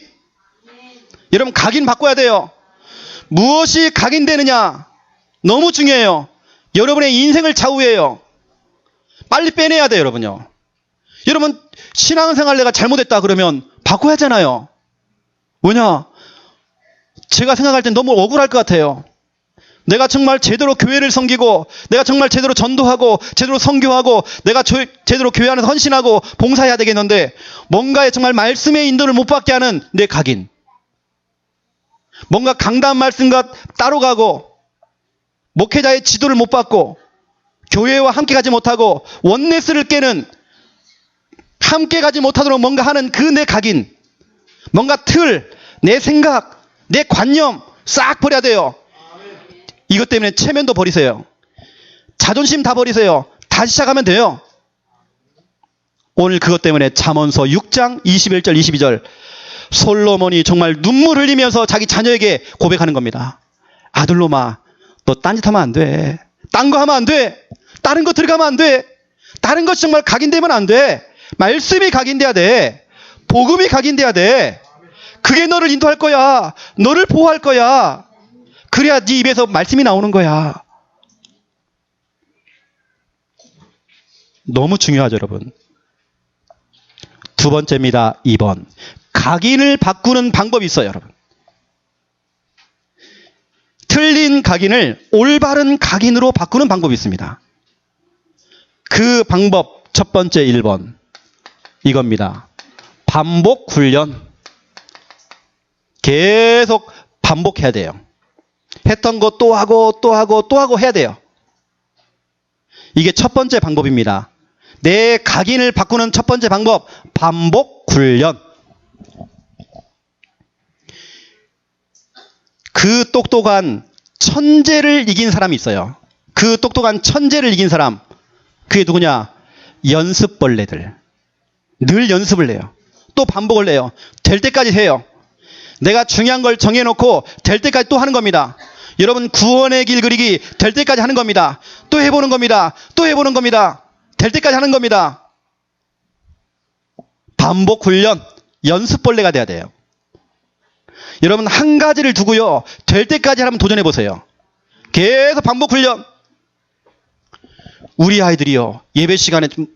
여러분 각인 바꿔야 돼요. 무엇이 각인되느냐 너무 중요해요. 여러분의 인생을 좌우해요. 빨리 빼내야 돼요, 여러분요. 여러분 신앙생활 내가 잘못했다 그러면 바꿔야 하잖아요. 왜냐? 제가 생각할 땐 너무 억울할 것 같아요. 내가 정말 제대로 교회를 섬기고, 내가 정말 제대로 전도하고, 제대로 선교하고, 내가 제대로 교회 안에서 헌신하고 봉사해야 되겠는데, 뭔가에 정말 말씀의 인도를 못 받게 하는 내 각인. 뭔가 강단 말씀과 따로 가고, 목회자의 지도를 못 받고, 교회와 함께 가지 못하고, 원네스를 깨는, 함께 가지 못하도록 뭔가 하는 그 내 각인. 뭔가 틀, 내 생각, 내 관념 싹 버려야 돼요. 이것 때문에 체면도 버리세요. 자존심 다 버리세요. 다시 시작하면 돼요. 오늘 그것 때문에 잠언서 6장 21절 22절 솔로몬이 정말 눈물 흘리면서 자기 자녀에게 고백하는 겁니다. 아들놈아, 너 딴짓하면 안 돼. 딴 거 하면 안 돼. 다른 거 들어가면 안 돼. 다른 것이 정말 각인되면 안 돼. 말씀이 각인돼야 돼. 복음이 각인돼야 돼. 그게 너를 인도할 거야. 너를 보호할 거야. 그래야 네 입에서 말씀이 나오는 거야. 너무 중요하죠, 여러분. 두 번째입니다. 2번. 각인을 바꾸는 방법이 있어요, 여러분. 틀린 각인을 올바른 각인으로 바꾸는 방법이 있습니다. 그 방법 첫 번째 1번. 이겁니다. 반복 훈련. 계속 반복해야 돼요. 했던 거 또 하고 또 하고 또 하고 해야 돼요. 이게 첫 번째 방법입니다. 내 각인을 바꾸는 첫 번째 방법, 반복 훈련. 그 똑똑한 천재를 이긴 사람이 있어요. 그 똑똑한 천재를 이긴 사람, 그게 누구냐? 연습벌레들. 늘 연습을 해요. 또 반복을 해요. 될 때까지 해요. 내가 중요한 걸 정해놓고 될 때까지 또 하는 겁니다. 여러분 구원의 길 그리기 될 때까지 하는 겁니다. 또 해보는 겁니다. 또 해보는 겁니다. 될 때까지 하는 겁니다. 반복 훈련, 연습벌레가 돼야 돼요. 여러분 한 가지를 두고요, 될 때까지 하면 도전해보세요. 계속 반복 훈련. 우리 아이들이요, 예배 시간에 좀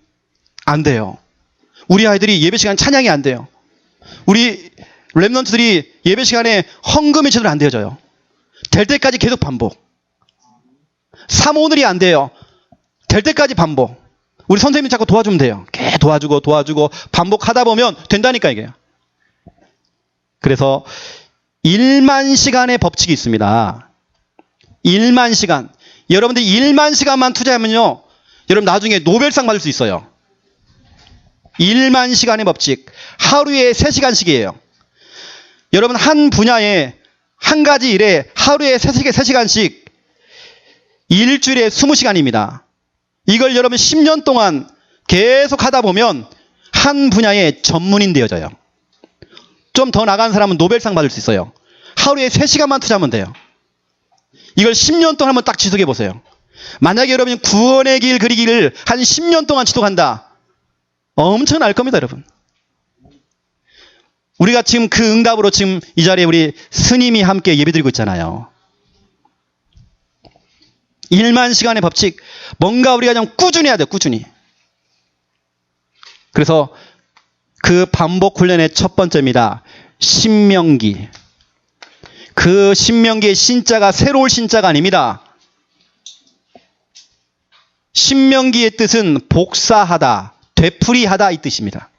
안 돼요. 우리 아이들이 예배 시간 찬양이 안 돼요. 우리 랩런트들이 예배 시간에 헌금이 제대로 안 되어져요. 될 때까지 계속 반복. 사모늘이 안 돼요. 될 때까지 반복. 우리 선생님이 자꾸 도와주면 돼요. 걔 도와주고 반복하다 보면 된다니까 이게. 그래서 1만 시간의 법칙이 있습니다. 1만 시간. 여러분들 1만 시간만 투자하면요. 여러분 나중에 노벨상 받을 수 있어요. 1만 시간의 법칙. 하루에 3시간씩이에요. 여러분 한 분야에 한 가지 일에 하루에 3시간씩 일주일에 20시간입니다. 이걸 여러분 10년 동안 계속 하다 보면 한 분야의 전문인 되어져요. 좀 더 나간 사람은 노벨상 받을 수 있어요. 하루에 3시간만 투자하면 돼요. 이걸 10년 동안 한번 딱 지속해 보세요. 만약에 여러분이 구원의 길 그리기를 한 10년 동안 지속한다. 엄청날 겁니다, 여러분. 우리가 지금 그 응답으로 지금 이 자리에 우리 스님이 함께 예배드리고 있잖아요. 1만 시간의 법칙. 뭔가 우리가 좀 꾸준히 해야 돼요, 꾸준히. 그래서 그 반복 훈련의 첫 번째입니다. 신명기. 그 신명기의 신자가 새로울 신자가 아닙니다. 신명기의 뜻은 복사하다, 되풀이하다 이 뜻입니다.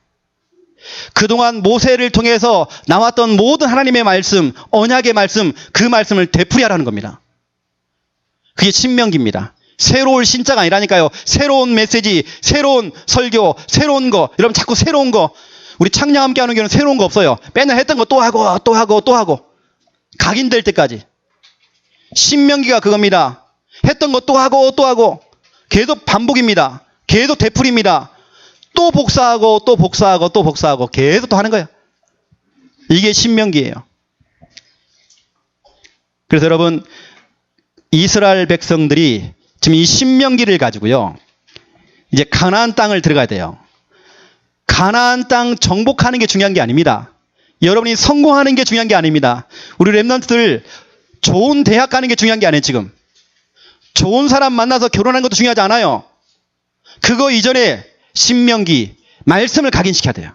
그동안 모세를 통해서 나왔던 모든 하나님의 말씀, 언약의 말씀, 그 말씀을 되풀이하라는 겁니다. 그게 신명기입니다. 새로울 신자가 아니라니까요. 새로운 메시지, 새로운 설교, 새로운 거. 여러분 자꾸 새로운 거. 우리 창녕 함께 하는 교회는 새로운 거 없어요. 맨날 했던 거 또 하고 또 하고 또 하고. 각인될 때까지. 신명기가 그겁니다. 했던 거 또 하고 또 하고. 계속 반복입니다. 계속 되풀이입니다. 또 복사하고 또 복사하고 또 복사하고 계속 또 하는 거예요. 이게 신명기예요. 그래서 여러분 이스라엘 백성들이 지금 이 신명기를 가지고요. 이제 가나안 땅을 들어가야 돼요. 가나안 땅 정복하는 게 중요한 게 아닙니다. 여러분이 성공하는 게 중요한 게 아닙니다. 우리 랩런트들 좋은 대학 가는 게 중요한 게 아니에요, 지금. 좋은 사람 만나서 결혼하는 것도 중요하지 않아요. 그거 이전에 신명기, 말씀을 각인시켜야 돼요.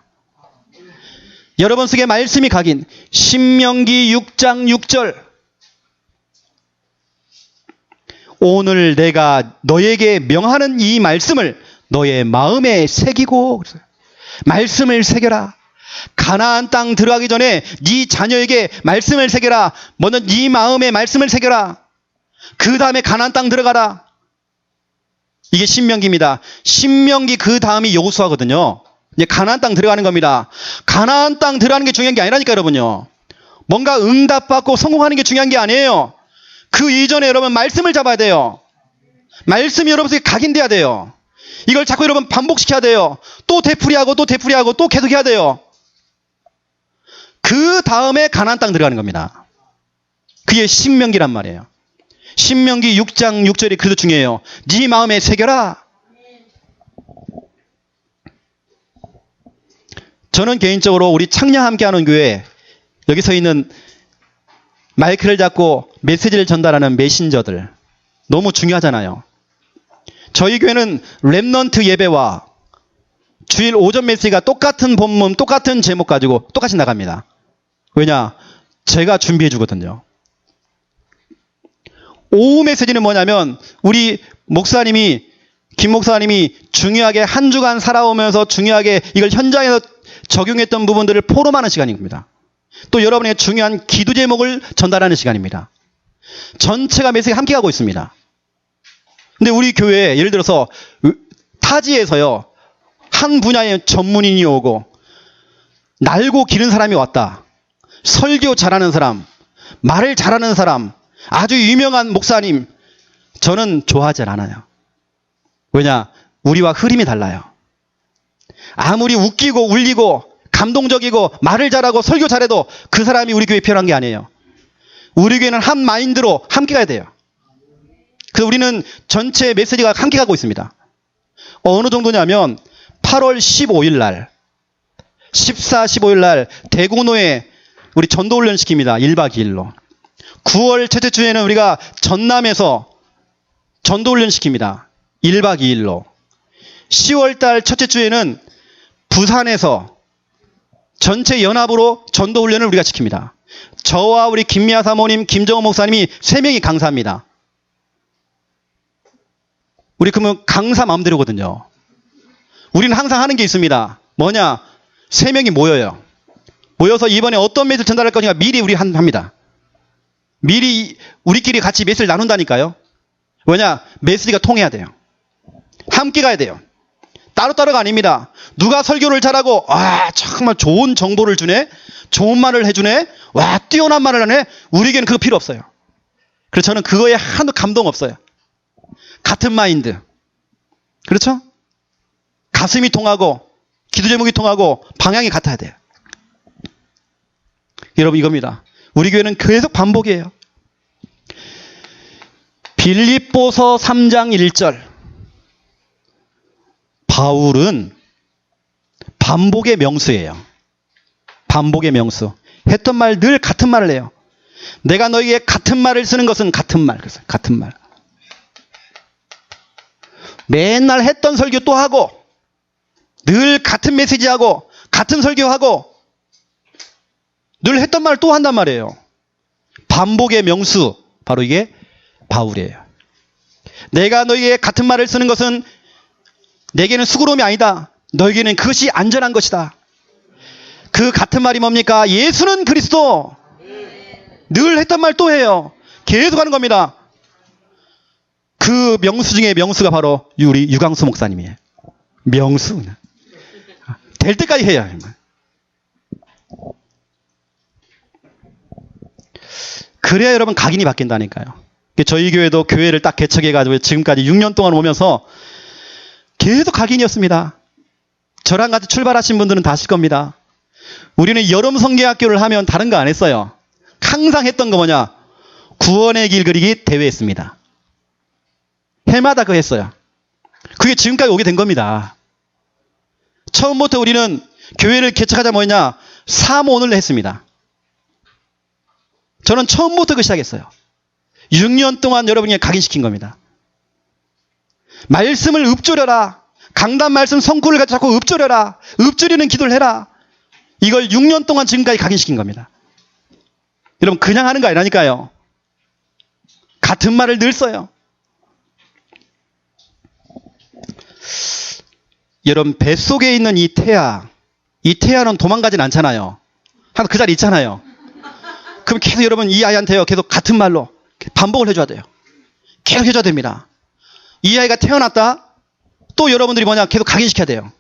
여러분 속에 말씀이 각인. 신명기 6장 6절. 오늘 내가 너에게 명하는 이 말씀을 너의 마음에 새기고, 말씀을 새겨라. 가나안 땅 들어가기 전에 네 자녀에게 말씀을 새겨라. 먼저 네 마음에 말씀을 새겨라. 그 다음에 가나안 땅 들어가라. 이게 신명기입니다. 신명기 그 다음이 여호수아거든요. 이제 가나안 땅 들어가는 겁니다. 가나안 땅 들어가는 게 중요한 게 아니라니까 여러분요. 뭔가 응답받고 성공하는 게 중요한 게 아니에요. 그 이전에 여러분 말씀을 잡아야 돼요. 말씀이 여러분에게 각인돼야 돼요. 이걸 자꾸 여러분 반복시켜야 돼요. 또 되풀이하고 또 되풀이하고 또 계속 해야 돼요. 그 다음에 가나안 땅 들어가는 겁니다. 그게 신명기란 말이에요. 신명기 6장 6절이 그래도 중요해요. 네 마음에 새겨라. 저는 개인적으로 우리 창녕 함께하는 교회 여기 서 있는 마이크를 잡고 메시지를 전달하는 메신저들 너무 중요하잖아요. 저희 교회는 랩넌트 예배와 주일 오전 메시지가 똑같은 본문, 똑같은 제목 가지고 똑같이 나갑니다. 왜냐? 제가 준비해 주거든요. 오후 메시지는 뭐냐면 우리 목사님이 김 목사님이 중요하게 한 주간 살아오면서 중요하게 이걸 현장에서 적용했던 부분들을 포럼하는 시간입니다. 또 여러분의 중요한 기도 제목을 전달하는 시간입니다. 전체가 메시지가 함께 가고 있습니다. 근데 우리 교회에 예를 들어서 타지에서요. 한 분야의 전문인이 오고 날고 기른 사람이 왔다. 설교 잘하는 사람, 말을 잘하는 사람, 아주 유명한 목사님, 저는 좋아하지 않아요. 왜냐? 우리와 흐름이 달라요. 아무리 웃기고 울리고 감동적이고 말을 잘하고 설교 잘해도 그 사람이 우리 교회에 필요한 게 아니에요. 우리 교회는 한 마인드로 함께 가야 돼요. 그래서 우리는 전체 메시지가 함께 가고 있습니다. 어느 정도냐면 8월 15일 날, 14, 15일 날 대구노에 우리 전도훈련 시킵니다. 1박 2일로. 9월 첫째 주에는 우리가 전남에서 전도훈련 시킵니다. 1박 2일로. 10월 달 첫째 주에는 부산에서 전체 연합으로 전도훈련을 우리가 시킵니다. 저와 우리 김미아 사모님, 김정호 목사님이 3명이 강사입니다. 우리 그러면 강사 마음대로거든요. 우리는 항상 하는 게 있습니다. 뭐냐? 3명이 모여요. 모여서 이번에 어떤 메시지를 전달할 거니까 미리 우리 합니다. 미리 우리끼리 같이 메시지를 나눈다니까요. 왜냐? 메시지가 통해야 돼요. 함께 가야 돼요. 따로따로가 아닙니다. 누가 설교를 잘하고 정말 좋은 정보를 주네. 좋은 말을 해주네. 와, 뛰어난 말을 하네. 우리에게는 그거 필요 없어요. 그래서 저는 그거에 하나도 감동 없어요. 같은 마인드. 그렇죠? 가슴이 통하고 기도 제목이 통하고 방향이 같아야 돼요. 여러분, 이겁니다. 우리 교회는 계속 반복이에요. 빌립보서 3장 1절. 바울은 반복의 명수예요. 반복의 명수. 했던 말 늘 같은 말을 해요. 내가 너희에게 같은 말을 쓰는 것은 같은 말. 그래서 같은 말. 맨날 했던 설교 또 하고, 늘 같은 메시지 하고, 같은 설교하고, 늘 했던 말을 또 한단 말이에요. 반복의 명수. 바로 이게 바울이에요. 내가 너희에게 같은 말을 쓰는 것은 내게는 수고로움이 아니다. 너에게는 그것이 안전한 것이다. 그 같은 말이 뭡니까? 예수는 그리스도. 늘 했던 말 또 해요. 계속 하는 겁니다. 그 명수 중에 명수가 바로 우리 유광수 목사님이에요. 명수. 될 때까지 해야 해요. 그래야 여러분 각인이 바뀐다니까요. 저희 교회도 교회를 딱 개척해가지고 지금까지 6년 동안 오면서 계속 각인이었습니다. 저랑 같이 출발하신 분들은 다 아실 겁니다. 우리는 여름 성경학교를 하면 다른 거 안 했어요. 항상 했던 거 뭐냐? 구원의 길 그리기 대회했습니다. 해마다 그거 했어요. 그게 지금까지 오게 된 겁니다. 처음부터 우리는 교회를 개척하자 뭐냐? 사모원을 했습니다. 저는 처음부터 그 시작했어요. 6년 동안 여러분이 각인시킨 겁니다. 말씀을 읊조려라. 강단 말씀 성구를 자꾸 읊조려라. 읊조리는 기도를 해라. 이걸 6년 동안 지금까지 각인시킨 겁니다. 여러분, 그냥 하는 거 아니라니까요. 같은 말을 늘 써요. 여러분, 뱃속에 있는 이 태아는 도망가진 않잖아요. 항상 그 자리에 있잖아요. 그럼 계속 여러분 이 아이한테요, 계속 같은 말로 반복을 해줘야 돼요. 계속 해줘야 됩니다. 이 아이가 태어났다? 또 여러분들이 뭐냐? 계속 각인시켜야 돼요.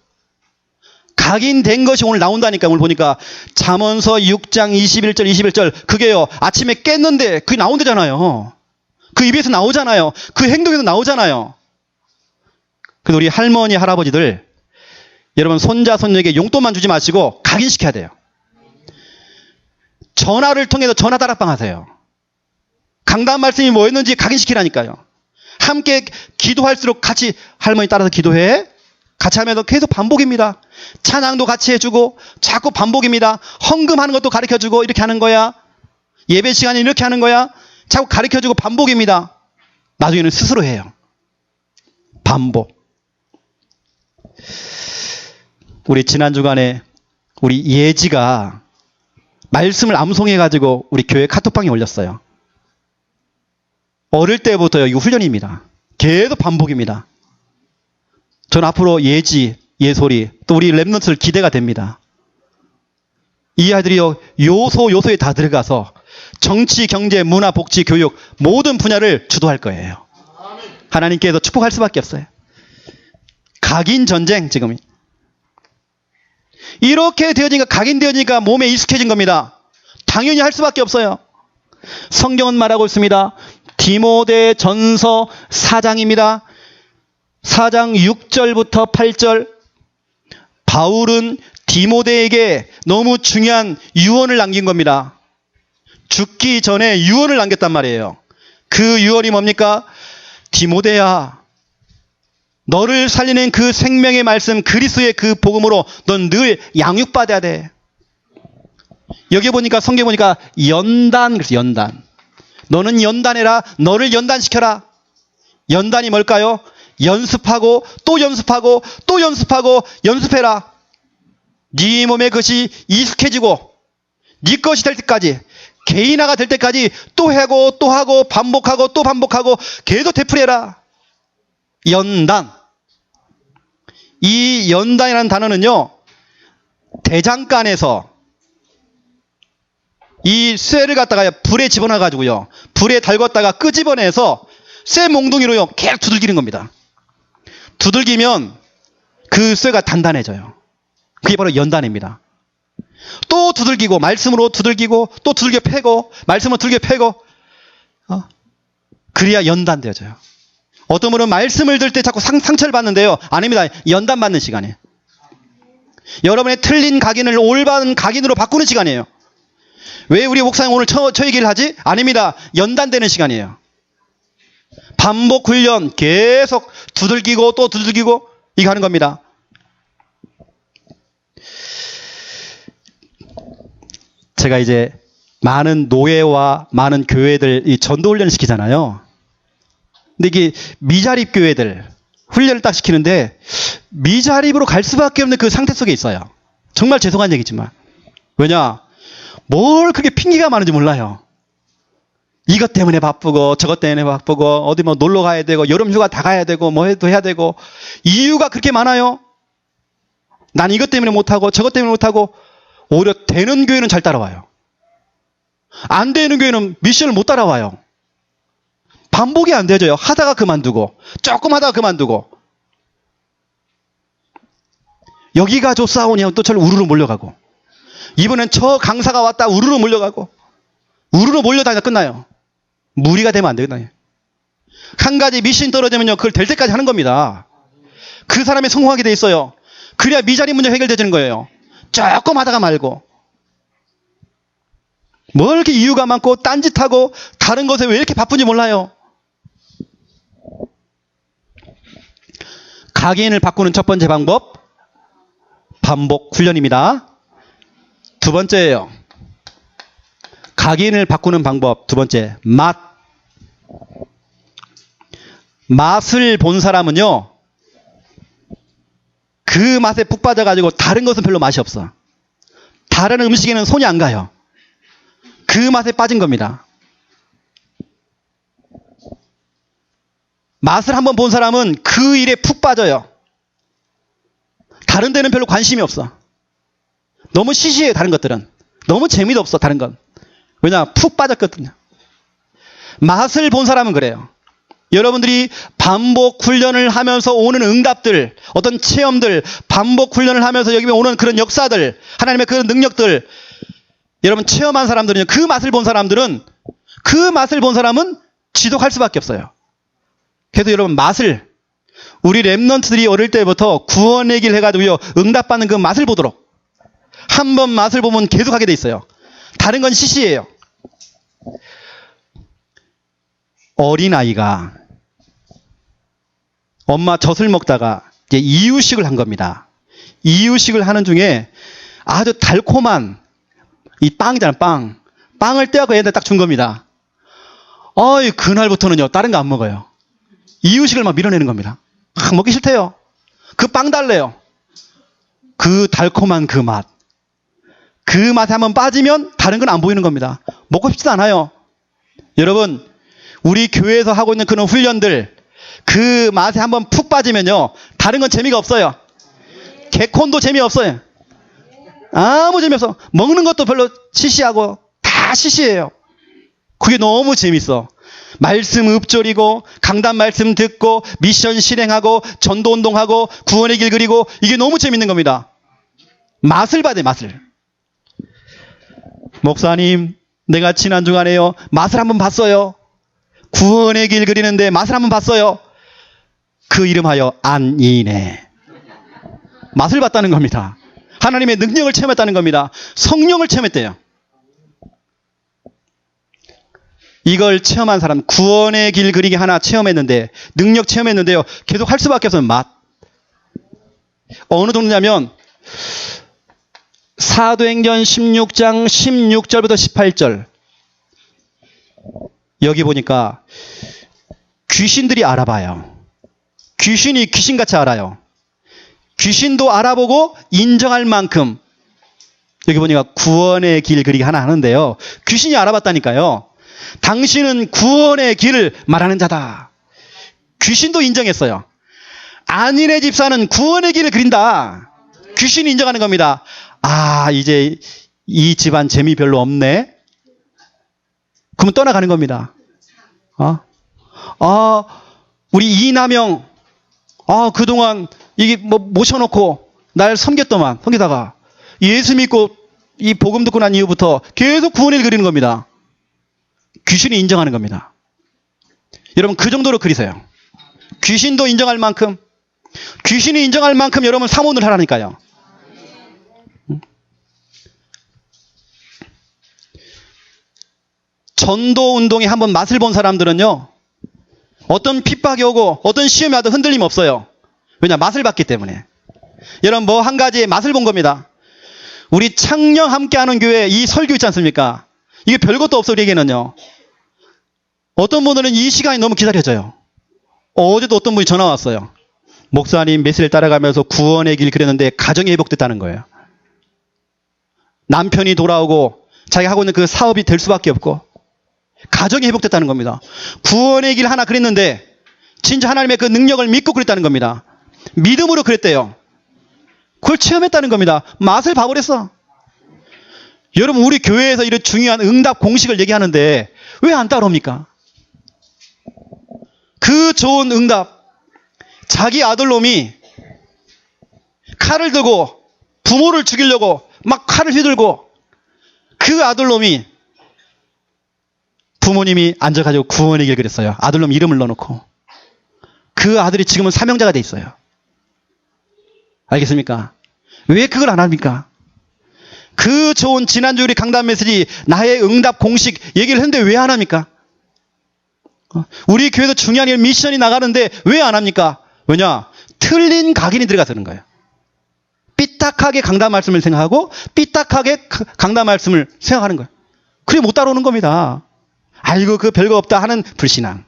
각인된 것이 오늘 나온다니까. 오늘 보니까 잠언서 6장 21절 그게요, 아침에 깼는데 그게 나온대잖아요. 그 입에서 나오잖아요. 그 행동에서 나오잖아요. 그래서 우리 할머니 할아버지들, 여러분 손자 손녀에게 용돈만 주지 마시고 각인시켜야 돼요. 전화를 통해서 전화 다락방 하세요. 강단 말씀이 뭐였는지 각인시키라니까요. 함께 기도할수록 같이 할머니 따라서 기도해. 같이 하면서 계속 반복입니다. 찬양도 같이 해주고 자꾸 반복입니다. 헌금하는 것도 가르쳐주고 이렇게 하는 거야. 예배 시간에 이렇게 하는 거야. 자꾸 가르쳐주고 반복입니다. 나중에는 스스로 해요. 반복. 우리 지난 주간에 우리 예지가 말씀을 암송해가지고 우리 교회 카톡방에 올렸어요. 어릴 때부터요, 이거 훈련입니다. 계속 반복입니다. 전 앞으로 예지, 예솔이, 또 우리 랩런트들 기대가 됩니다. 이 아이들이요, 요소에 다 들어가서 정치, 경제, 문화, 복지, 교육 모든 분야를 주도할 거예요. 하나님께서 축복할 수밖에 없어요. 각인 전쟁 지금. 이렇게 되어지니까, 각인되어지니까 몸에 익숙해진 겁니다. 당연히 할 수밖에 없어요. 성경은 말하고 있습니다. 디모데 전서 4장입니다. 4장 6절부터 8절. 바울은 디모데에게 너무 중요한 유언을 남긴 겁니다. 죽기 전에 유언을 남겼단 말이에요. 그 유언이 뭡니까? 디모데야, 너를 살리는 그 생명의 말씀 그리스도의 그 복음으로 넌 늘 양육받아야 돼. 여기 보니까 성경 보니까 연단, 그래서 연단. 너는 연단해라. 너를 연단시켜라. 연단이 뭘까요? 연습하고 또 연습하고 또 연습하고 연습해라. 네 몸에 그것이 익숙해지고 네 것이 될 때까지, 개인화가 될 때까지 또 하고 또 하고 반복하고 또 반복하고 계속 되풀이해라. 연단. 이 연단이라는 단어는요, 대장간에서 이 쇠를 갖다가 불에 집어넣어가지고요, 불에 달궜다가 끄집어내서 쇠 몽둥이로요, 계속 두들기는 겁니다. 두들기면 그 쇠가 단단해져요. 그게 바로 연단입니다. 또 두들기고, 말씀으로 두들기고, 또 두들겨 패고, 말씀으로 두들겨 패고, 그래야 연단되어져요. 어떤 분은 말씀을 들 때 자꾸 상처를 받는데요. 아닙니다. 연단 받는 시간이에요. 여러분의 틀린 각인을 올바른 각인으로 바꾸는 시간이에요. 왜 우리 목사님 오늘 저 얘기를 하지? 아닙니다. 연단되는 시간이에요. 반복 훈련, 계속 두들기고 또 두들기고, 이거 하는 겁니다. 제가 이제 많은 노예와 많은 교회들 이 전도 훈련을 시키잖아요. 근데 이게 미자립 교회들 훈련을 딱 시키는데 미자립으로 갈 수밖에 없는 그 상태 속에 있어요. 정말 죄송한 얘기지만. 왜냐? 뭘 그렇게 핑계가 많은지 몰라요. 이것 때문에 바쁘고 저것 때문에 바쁘고 어디 뭐 놀러 가야 되고 여름 휴가 다 가야 되고 뭐 해도 해야 되고 이유가 그렇게 많아요. 난 이것 때문에 못하고 저것 때문에 못하고 오히려 되는 교회는 잘 따라와요. 안 되는 교회는 미션을 못 따라와요. 반복이 안 되져요. 하다가 그만두고 조금 하다가 그만두고 여기가 좋사오니 하면 또 저를 우르르 몰려가고 이번엔 저 강사가 왔다 우르르 몰려가고 우르르 몰려다니다 끝나요. 무리가 되면 안 되겠나요? 한 가지 미션 떨어지면요 그걸 될 때까지 하는 겁니다. 그 사람이 성공하게 돼 있어요. 그래야 미자리 문제 해결되는 거예요. 조금 하다가 말고 뭐 이렇게 이유가 많고 딴짓하고 다른 것에 왜 이렇게 바쁜지 몰라요. 각인을 바꾸는 첫 번째 방법 반복 훈련입니다. 두 번째예요. 각인을 바꾸는 방법 두 번째 맛을 본 사람은요 그 맛에 푹 빠져가지고 다른 것은 별로 맛이 없어. 다른 음식에는 손이 안 가요. 그 맛에 빠진 겁니다. 맛을 한번 본 사람은 그 일에 푹 빠져요. 다른 데는 별로 관심이 없어. 너무 시시해요. 다른 것들은. 너무 재미도 없어. 다른 건. 왜냐? 푹 빠졌거든요. 맛을 본 사람은 그래요. 여러분들이 반복 훈련을 하면서 오는 응답들, 어떤 체험들, 반복 훈련을 하면서 여기 오는 그런 역사들, 하나님의 그런 능력들, 여러분 체험한 사람들은요, 그 맛을 본 사람은 지속할 수밖에 없어요. 그래서 여러분 맛을, 우리 랩런트들이 어릴 때부터 구원의 길 해가지고요, 응답받는 그 맛을 보도록. 한 번 맛을 보면 계속하게 돼 있어요. 다른 건 시시해요. 어린아이가 엄마 젖을 먹다가 이제 이유식을 한 겁니다. 이유식을 하는 중에 아주 달콤한 이 빵이잖아요. 빵을 떼어서 얘한테 딱 준 겁니다. 그날부터는요 다른 거 안 먹어요. 이유식을 막 밀어내는 겁니다. 먹기 싫대요. 그 빵 달래요. 그 달콤한 그 맛. 그 맛에 한번 빠지면 다른 건 안 보이는 겁니다. 먹고 싶지도 않아요. 여러분 우리 교회에서 하고 있는 그런 훈련들 그 맛에 한번 푹 빠지면요 다른 건 재미가 없어요. 개콘도 재미없어요. 아무 재미없어. 먹는 것도 별로 시시하고 다 시시해요. 그게 너무 재밌어. 말씀 읊조리고 강단 말씀 듣고 미션 실행하고 전도 운동하고 구원의 길 그리고 이게 너무 재밌는 겁니다. 맛을 봐야 돼. 맛을. 목사님 내가 지난 주간에요 맛을 한번 봤어요. 구원의 길 그리는데 맛을 한번 봤어요. 그 이름하여 안이네. 맛을 봤다는 겁니다. 하나님의 능력을 체험했다는 겁니다. 성령을 체험했대요. 이걸 체험한 사람, 구원의 길 그리기 하나 체험했는데, 능력 체험했는데요, 계속 할 수밖에 없어요. 맛. 어느 정도냐면 사도행전 16장 16절부터 18절 여기 보니까 귀신들이 알아봐요. 귀신이 귀신같이 알아요. 귀신도 알아보고 인정할 만큼 여기 보니까 구원의 길 그리기 하나 하는데요. 귀신이 알아봤다니까요. 당신은 구원의 길을 말하는 자다. 귀신도 인정했어요. 안인의 집사는 구원의 길을 그린다. 귀신이 인정하는 겁니다. 아, 이제 이 집안 재미 별로 없네. 그러면 떠나가는 겁니다. 우리 이남영, 그동안 이게 뭐 모셔놓고 날 섬겼다가 예수 믿고 이 복음 듣고 난 이후부터 계속 구원을 그리는 겁니다. 귀신이 인정하는 겁니다. 여러분, 그 정도로 그리세요. 귀신도 인정할 만큼, 귀신이 인정할 만큼 여러분 사모를 하라니까요. 전도 운동에 한번 맛을 본 사람들은요, 어떤 핍박이 오고 어떤 시험이 와도 흔들림 없어요. 왜냐? 맛을 봤기 때문에. 여러분, 뭐 한 가지의 맛을 본 겁니다. 우리 창녕 함께하는 교회 이 설교 있지 않습니까? 이게 별것도 없어 우리에게는요. 어떤 분들은 이 시간이 너무 기다려져요. 어제도 어떤 분이 전화 왔어요. 목사님 메시지를 따라가면서 구원의 길 그렸는데 가정이 회복됐다는 거예요. 남편이 돌아오고 자기가 하고 있는 그 사업이 될 수밖에 없고 가정이 회복됐다는 겁니다. 구원의 길 하나 그랬는데 진짜 하나님의 그 능력을 믿고 그랬다는 겁니다. 믿음으로 그랬대요. 그걸 체험했다는 겁니다. 맛을 봐버렸어. 여러분, 우리 교회에서 이런 중요한 응답 공식을 얘기하는데 왜 안 따라옵니까? 그 좋은 응답, 자기 아들놈이 칼을 들고 부모를 죽이려고 막 칼을 휘둘고 그 아들놈이 부모님이 앉아가지고 구원의 길 그랬어요. 아들놈 이름을 넣어놓고. 그 아들이 지금은 사명자가 돼 있어요. 알겠습니까? 왜 그걸 안 합니까? 그 좋은 지난주 우리 강단 메시지 나의 응답 공식 얘기를 했는데 왜 안 합니까? 우리 교회도 중요한 일 미션이 나가는데 왜 안 합니까? 왜냐? 틀린 각인이 들어가서 그런 거예요. 삐딱하게 강단 말씀을 생각하고 삐딱하게 강단 말씀을 생각하는 거예요. 그래 못 따라오는 겁니다. 아이고 그 별거 없다 하는 불신앙.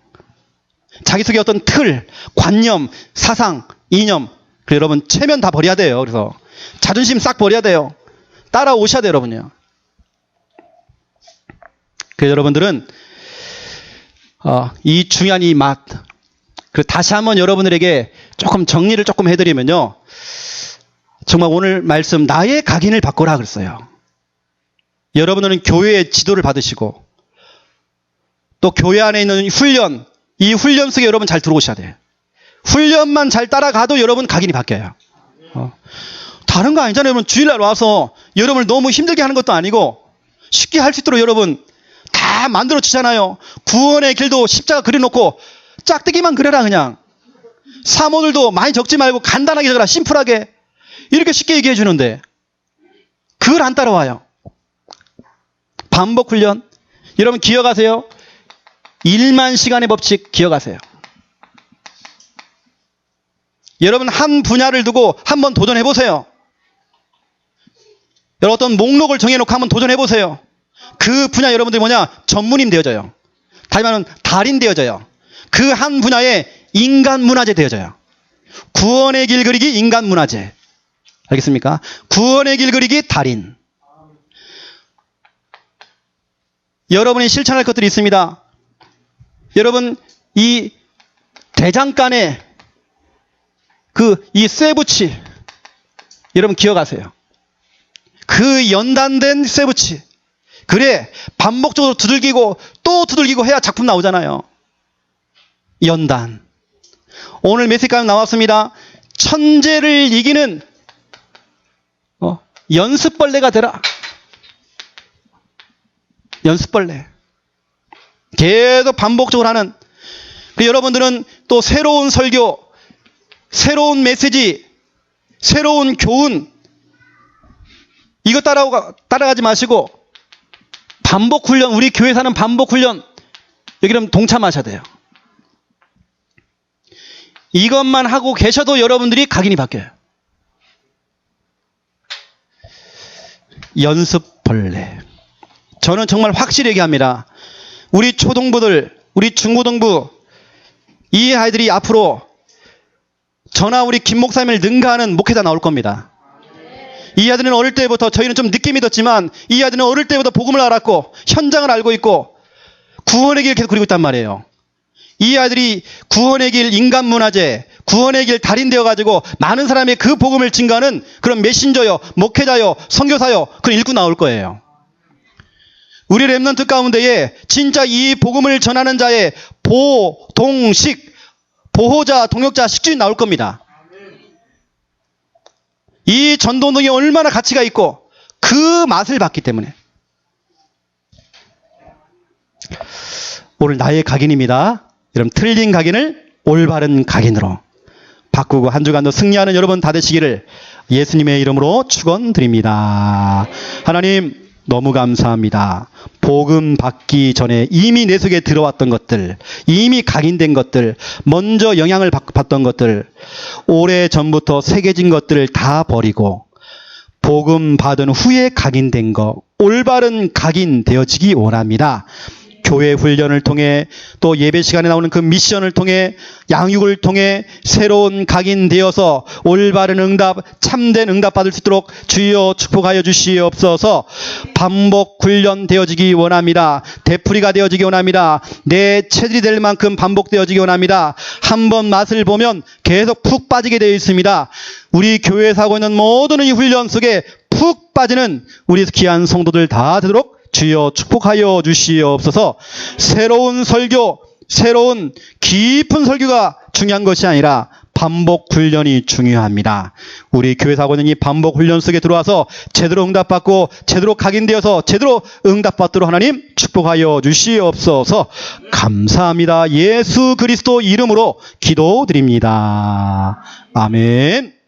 자기 속에 어떤 틀, 관념, 사상, 이념. 그래 여러분 체면 다 버려야 돼요. 그래서 자존심 싹 버려야 돼요. 따라오셔야 돼요, 여러분요. 그래서 여러분들은 이 중요한 이 맛. 그리고 다시 한번 여러분들에게 조금 정리를 조금 해드리면요. 정말 오늘 말씀 나의 각인을 바꿔라 그랬어요. 여러분들은 교회의 지도를 받으시고 또 교회 안에 있는 훈련, 이 훈련 속에 여러분 잘 들어오셔야 돼요. 훈련만 잘 따라가도 여러분 각인이 바뀌어요. 다른 거 아니잖아요. 여러분 주일날 와서 여러분을 너무 힘들게 하는 것도 아니고 쉽게 할 수 있도록 여러분 다 만들어 주잖아요. 구원의 길도 십자가 그려놓고 짝대기만 그려라 그냥. 사모들도 많이 적지 말고 간단하게 적어라. 심플하게. 이렇게 쉽게 얘기해 주는데 그걸 안 따라와요. 반복 훈련. 여러분 기억하세요. 1만 시간의 법칙 기억하세요. 여러분 한 분야를 두고 한번 도전해 보세요. 여러분 어떤 목록을 정해놓고 한번 도전해 보세요. 그 분야 여러분들이 뭐냐? 전문인 되어져요. 다시 말하면 달인 되어져요. 그 한 분야의 인간 문화재 되어져요. 구원의 길 그리기 인간 문화재. 알겠습니까? 구원의 길 그리기 달인. 여러분이 실천할 것들이 있습니다. 여러분 이 대장간의 이 쇠붙이 여러분 기억하세요. 그 연단된 쇠붙이. 그래 반복적으로 두들기고 또 두들기고 해야 작품 나오잖아요. 연단. 오늘 메시지가 나왔습니다. 천재를 이기는 연습벌레가 되라. 연습벌레. 계속 반복적으로 하는. 여러분들은 또 새로운 설교, 새로운 메시지, 새로운 교훈 이거 따라가지 마시고 반복 훈련, 우리 교회사는 반복 훈련 여기는 동참하셔야 돼요. 이것만 하고 계셔도 여러분들이 각인이 바뀌어요. 연습벌레. 저는 정말 확실히 얘기합니다. 우리 초등부들, 우리 중고등부 이 아이들이 앞으로 저나 우리 김 목사님을 능가하는 목회자 나올 겁니다. 이 아이들은 어릴 때부터 저희는 좀 늦게 믿었지만 이 아이들은 어릴 때부터 복음을 알았고 현장을 알고 있고 구원의 길을 계속 그리고 있단 말이에요. 이 아이들이 구원의 길 인간 문화재, 구원의 길 달인 되어가지고 많은 사람의 그 복음을 증거하는 그런 메신저요, 목회자요, 선교사요, 그런 일꾼 나올 거예요. 우리 렘넌트 가운데에 진짜 이 복음을 전하는 자의 보동식, 보호자, 동역자, 식주인 나올 겁니다. 이 전도운동이 얼마나 가치가 있고 그 맛을 봤기 때문에. 오늘 나의 각인입니다. 여러분 틀린 각인을 올바른 각인으로 바꾸고 한 주간도 승리하는 여러분 다 되시기를 예수님의 이름으로 축원드립니다. 하나님 너무 감사합니다. 복음 받기 전에 이미 내 속에 들어왔던 것들, 이미 각인된 것들, 먼저 영향을 받던 것들, 오래전부터 새겨진 것들을 다 버리고 복음 받은 후에 각인된 거, 올바른 각인되어지기 원합니다. 교회 훈련을 통해 또 예배 시간에 나오는 그 미션을 통해 양육을 통해 새로운 각인되어서 올바른 응답, 참된 응답 받을 수 있도록 주여 축복하여 주시옵소서. 반복 훈련되어지기 원합니다. 되풀이가 되어지기 원합니다. 내 체질이 될 만큼 반복되어지기 원합니다. 한번 맛을 보면 계속 푹 빠지게 되어 있습니다. 우리 교회에서 하고 있는 모든 이 훈련 속에 푹 빠지는 우리 귀한 성도들 다 되도록 주여 축복하여 주시옵소서. 새로운 설교, 새로운 깊은 설교가 중요한 것이 아니라 반복 훈련이 중요합니다. 우리 교회에서 하고 있는 이 반복 훈련 속에 들어와서 제대로 응답받고 제대로 각인되어서 제대로 응답받도록 하나님 축복하여 주시옵소서. 감사합니다. 예수 그리스도 이름으로 기도드립니다. 아멘.